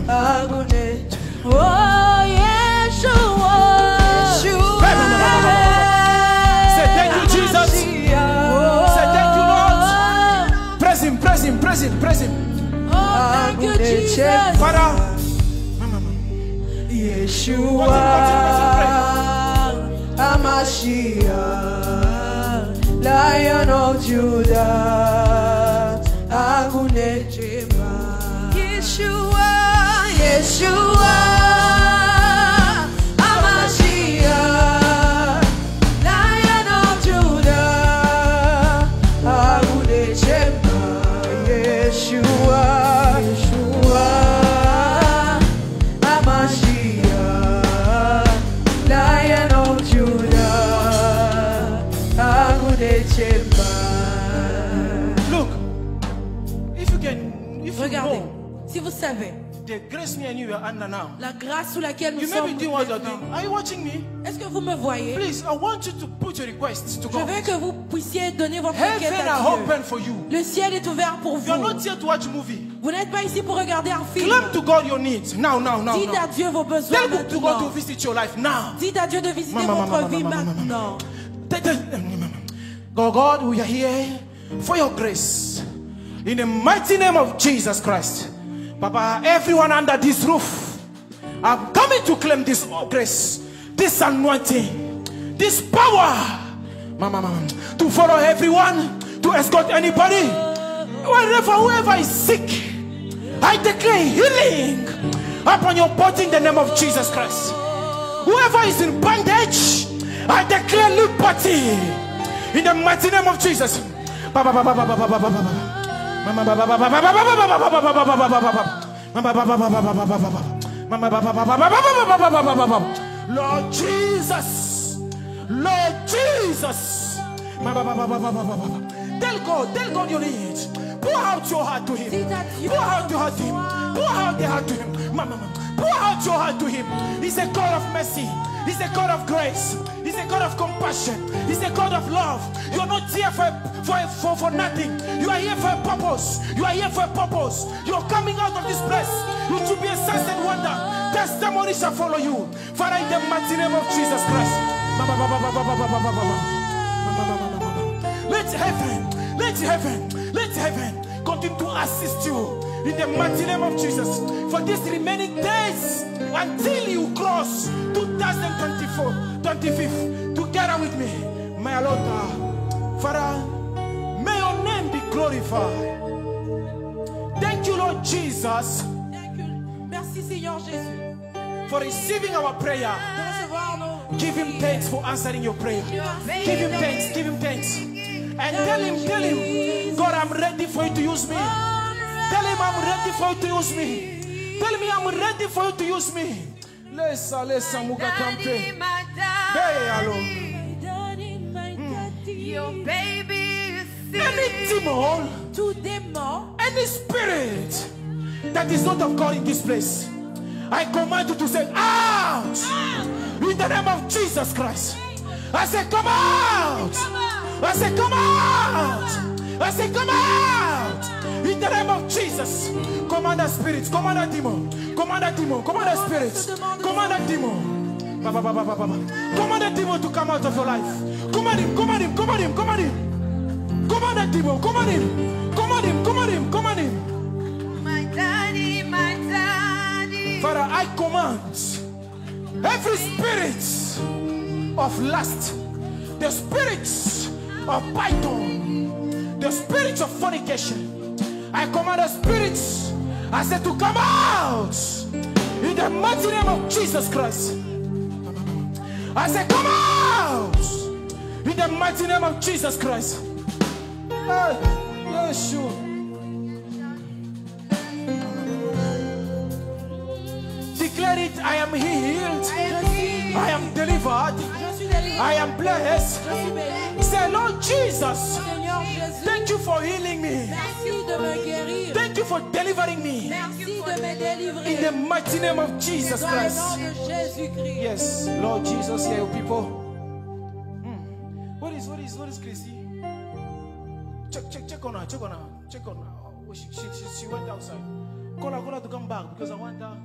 Agune. Oh, Yeshua. Say thank you, Jesus. Say thank you, Lord. Praise him, praise him, praise him, praise him. Thank you, Jesus. Father, Yeshua. Hamashiach, Lion of Judah. Agune Chema. Yeshua, Yeshua, Hamashiach, Lion of Judah, Agune Chema, Yeshua, Yeshua, Hamashiach, Lion of Judah, Agune Chema. look, if you can, if you Regardez, know si vous savez, the grace me and you are under now, la grâce sous laquelle nous you may be sommes doing what you're maintenant. doing. Are you watching me? Est-ce que vous me voyez? Please, I want you to put your requests to Je God. veux que vous puissiez donner votre requête Heaven à are Dieu. open for you. Le ciel est ouvert pour You are vous. not here to watch movie. Vous n'êtes pas ici pour regarder un film. Claim to God your needs. Now, now, now, Dites à now. Dieu vos besoins Tell to God to maintenant. visit your life now. Dites à Dieu de visiter Mama, votre mama, vie mama, mama, maintenant. God, we are here for your grace. In the mighty name of Jesus Christ. Papa, everyone under this roof, I'm coming to claim this grace, this anointing, this power. Mama, to follow everyone, to escort anybody. Whoever is sick, I declare healing upon your body in the name of Jesus Christ. Whoever is in bondage, I declare liberty in the mighty name of Jesus. Lord Jesus, Lord Jesus. Tell God your needs. Pour out your heart to him. Pour out your heart to him. Pour out your heart to him. Pour out your heart to him. He's a God of mercy. He's a God of grace. He's a God of compassion. He's a God of love. You are not here for nothing. You are here for a purpose. You are here for a purpose. You are coming out of this place. You should be a sign and wonder. Testimony shall follow you. Father, in the mighty name of Jesus Christ. Let heaven continue to assist you in the mighty name of Jesus for these remaining days until you cross 2024, 25th, together with me. my Lord, Father, may your name be glorified. Thank you, Lord Jesus. Thank you. Merci, Seigneur Jésus. For receiving our prayer. De recevoir nos Give him thanks for answering your prayer. Give him thanks, give him thanks. And tell him, God, I'm ready for you to use me. Tell him I'm ready for you to use me. Tell me I'm ready for you to use me. Lesa mugatampe. Hey, hello. Your baby is Any demon, tout démon, any spirit that is not of God in this place, I command you to say out in the name of Jesus Christ. I say come out. I say come out. I say come out in the name of Jesus. Command the spirits, command the demon, command the demon, command the spirits, command the demon. Command the demon to come out of your life. Command him, command him, command him, command him. Command the demon, command him, command him, command him, command him. my daddy, my daddy. Father, I command every spirit of lust, the spirits of python, the spirits of fornication, I command the spirits, I said, to come out in the mighty name of Jesus Christ. I said, come out in the mighty name of Jesus Christ. Hey, yes, sure. Declare it, I am healed, I am delivered, je suis délivré, I am blessed. je suis béni. Say, Lord Jesus, Seigneur Jésus, thank you for healing me. merci de me guérir. Thank you for delivering me. Merci de me In délivrer. the mighty name of Jesus Dans le nom Christ. de Jésus-Christ. Yes, Lord Jesus, hear your people. What is Chrissy? Check on her, check on her, check on her. Oh, she went outside. Call her to come back because I want her.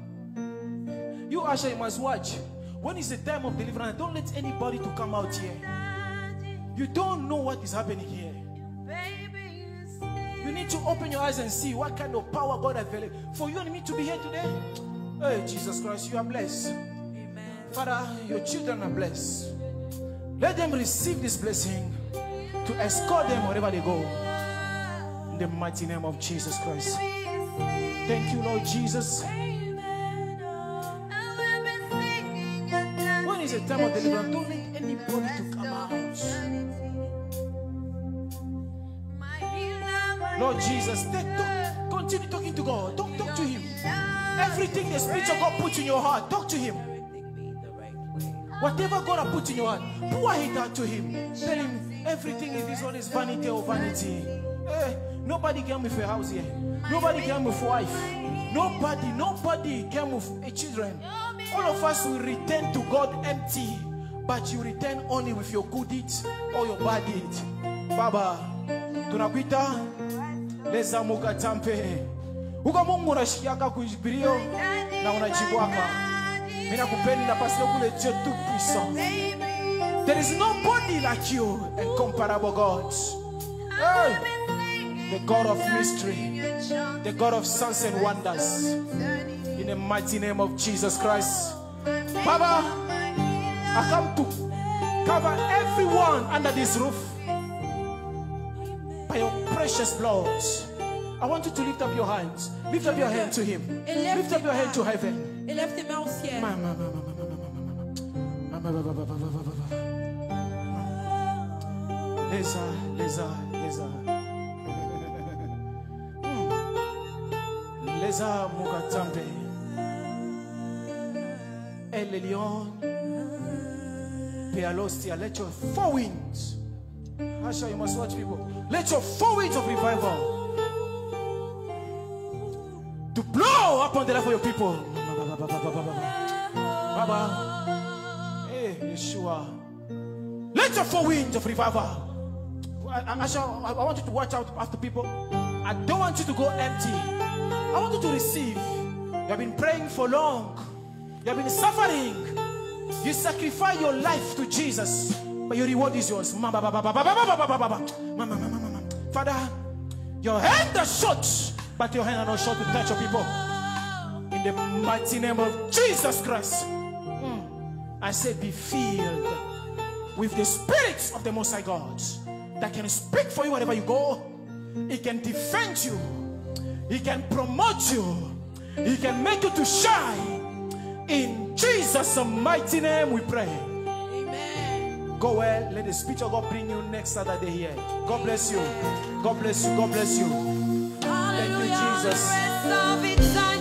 You Asha, you must watch. When it's the time of deliverance, don't let anybody to come out here. You don't know what is happening here. You need to open your eyes and see what kind of power God has available for you and me to be here today. Hey, Jesus Christ, you are blessed. Amen. Father, your children are blessed. Let them receive this blessing to escort them wherever they go. In the mighty name of Jesus Christ. Thank you, Lord Jesus. When is the time of deliverance, don't let anybody to come out. Lord Jesus, continue talking to God. Talk to Him. Everything the Spirit of God puts in your heart, talk to Him. Whatever God has put in your heart, pour it out to Him. Tell Him everything in this world is vanity or vanity. Hey, nobody came with a house here. Nobody came with a wife. Nobody came with a children. All of us will return to God empty, but you return only with your good deeds or your bad deeds. Baba, tunakuita leza mukatampe. Uko Mungu unashikiaka kujibirio na unajibwaka. Mina kupenda pasio kule Dieu tout puissant. There is nobody like you, incomparable God. Hey, the God of mystery, the God of signs and wonders. In the mighty name of Jesus Christ. Baba, I come to cover everyone under this roof by your precious blood. I want you to lift up your hands. Lift up your hand to Him. Lift up your hand to heaven. Élève tes mains au ciel. Leza mukatampe. El Elion Pealostia. Let your four winds. Asha, you must watch people. Let your four winds of revival to blow upon the life of your people. Baba, hey, Yeshua. Let your four winds of revival. Asha, I want you to watch out after people. I don't want you to go empty. I want you to receive. You have been praying for long. You have been suffering. You sacrifice your life to Jesus, but your reward is yours. Father, your hand is short, but your hand are not short to touch your people. In the mighty name of Jesus Christ, I say be filled with the Spirit of the Most High God that can speak for you wherever you go. He can defend you. He can promote you. He can make you to shine. In Jesus' mighty name we pray. Amen. Go well. Let the Spirit of God bring you next Saturday here. God bless you. God bless you. God bless you. Thank you, Jesus.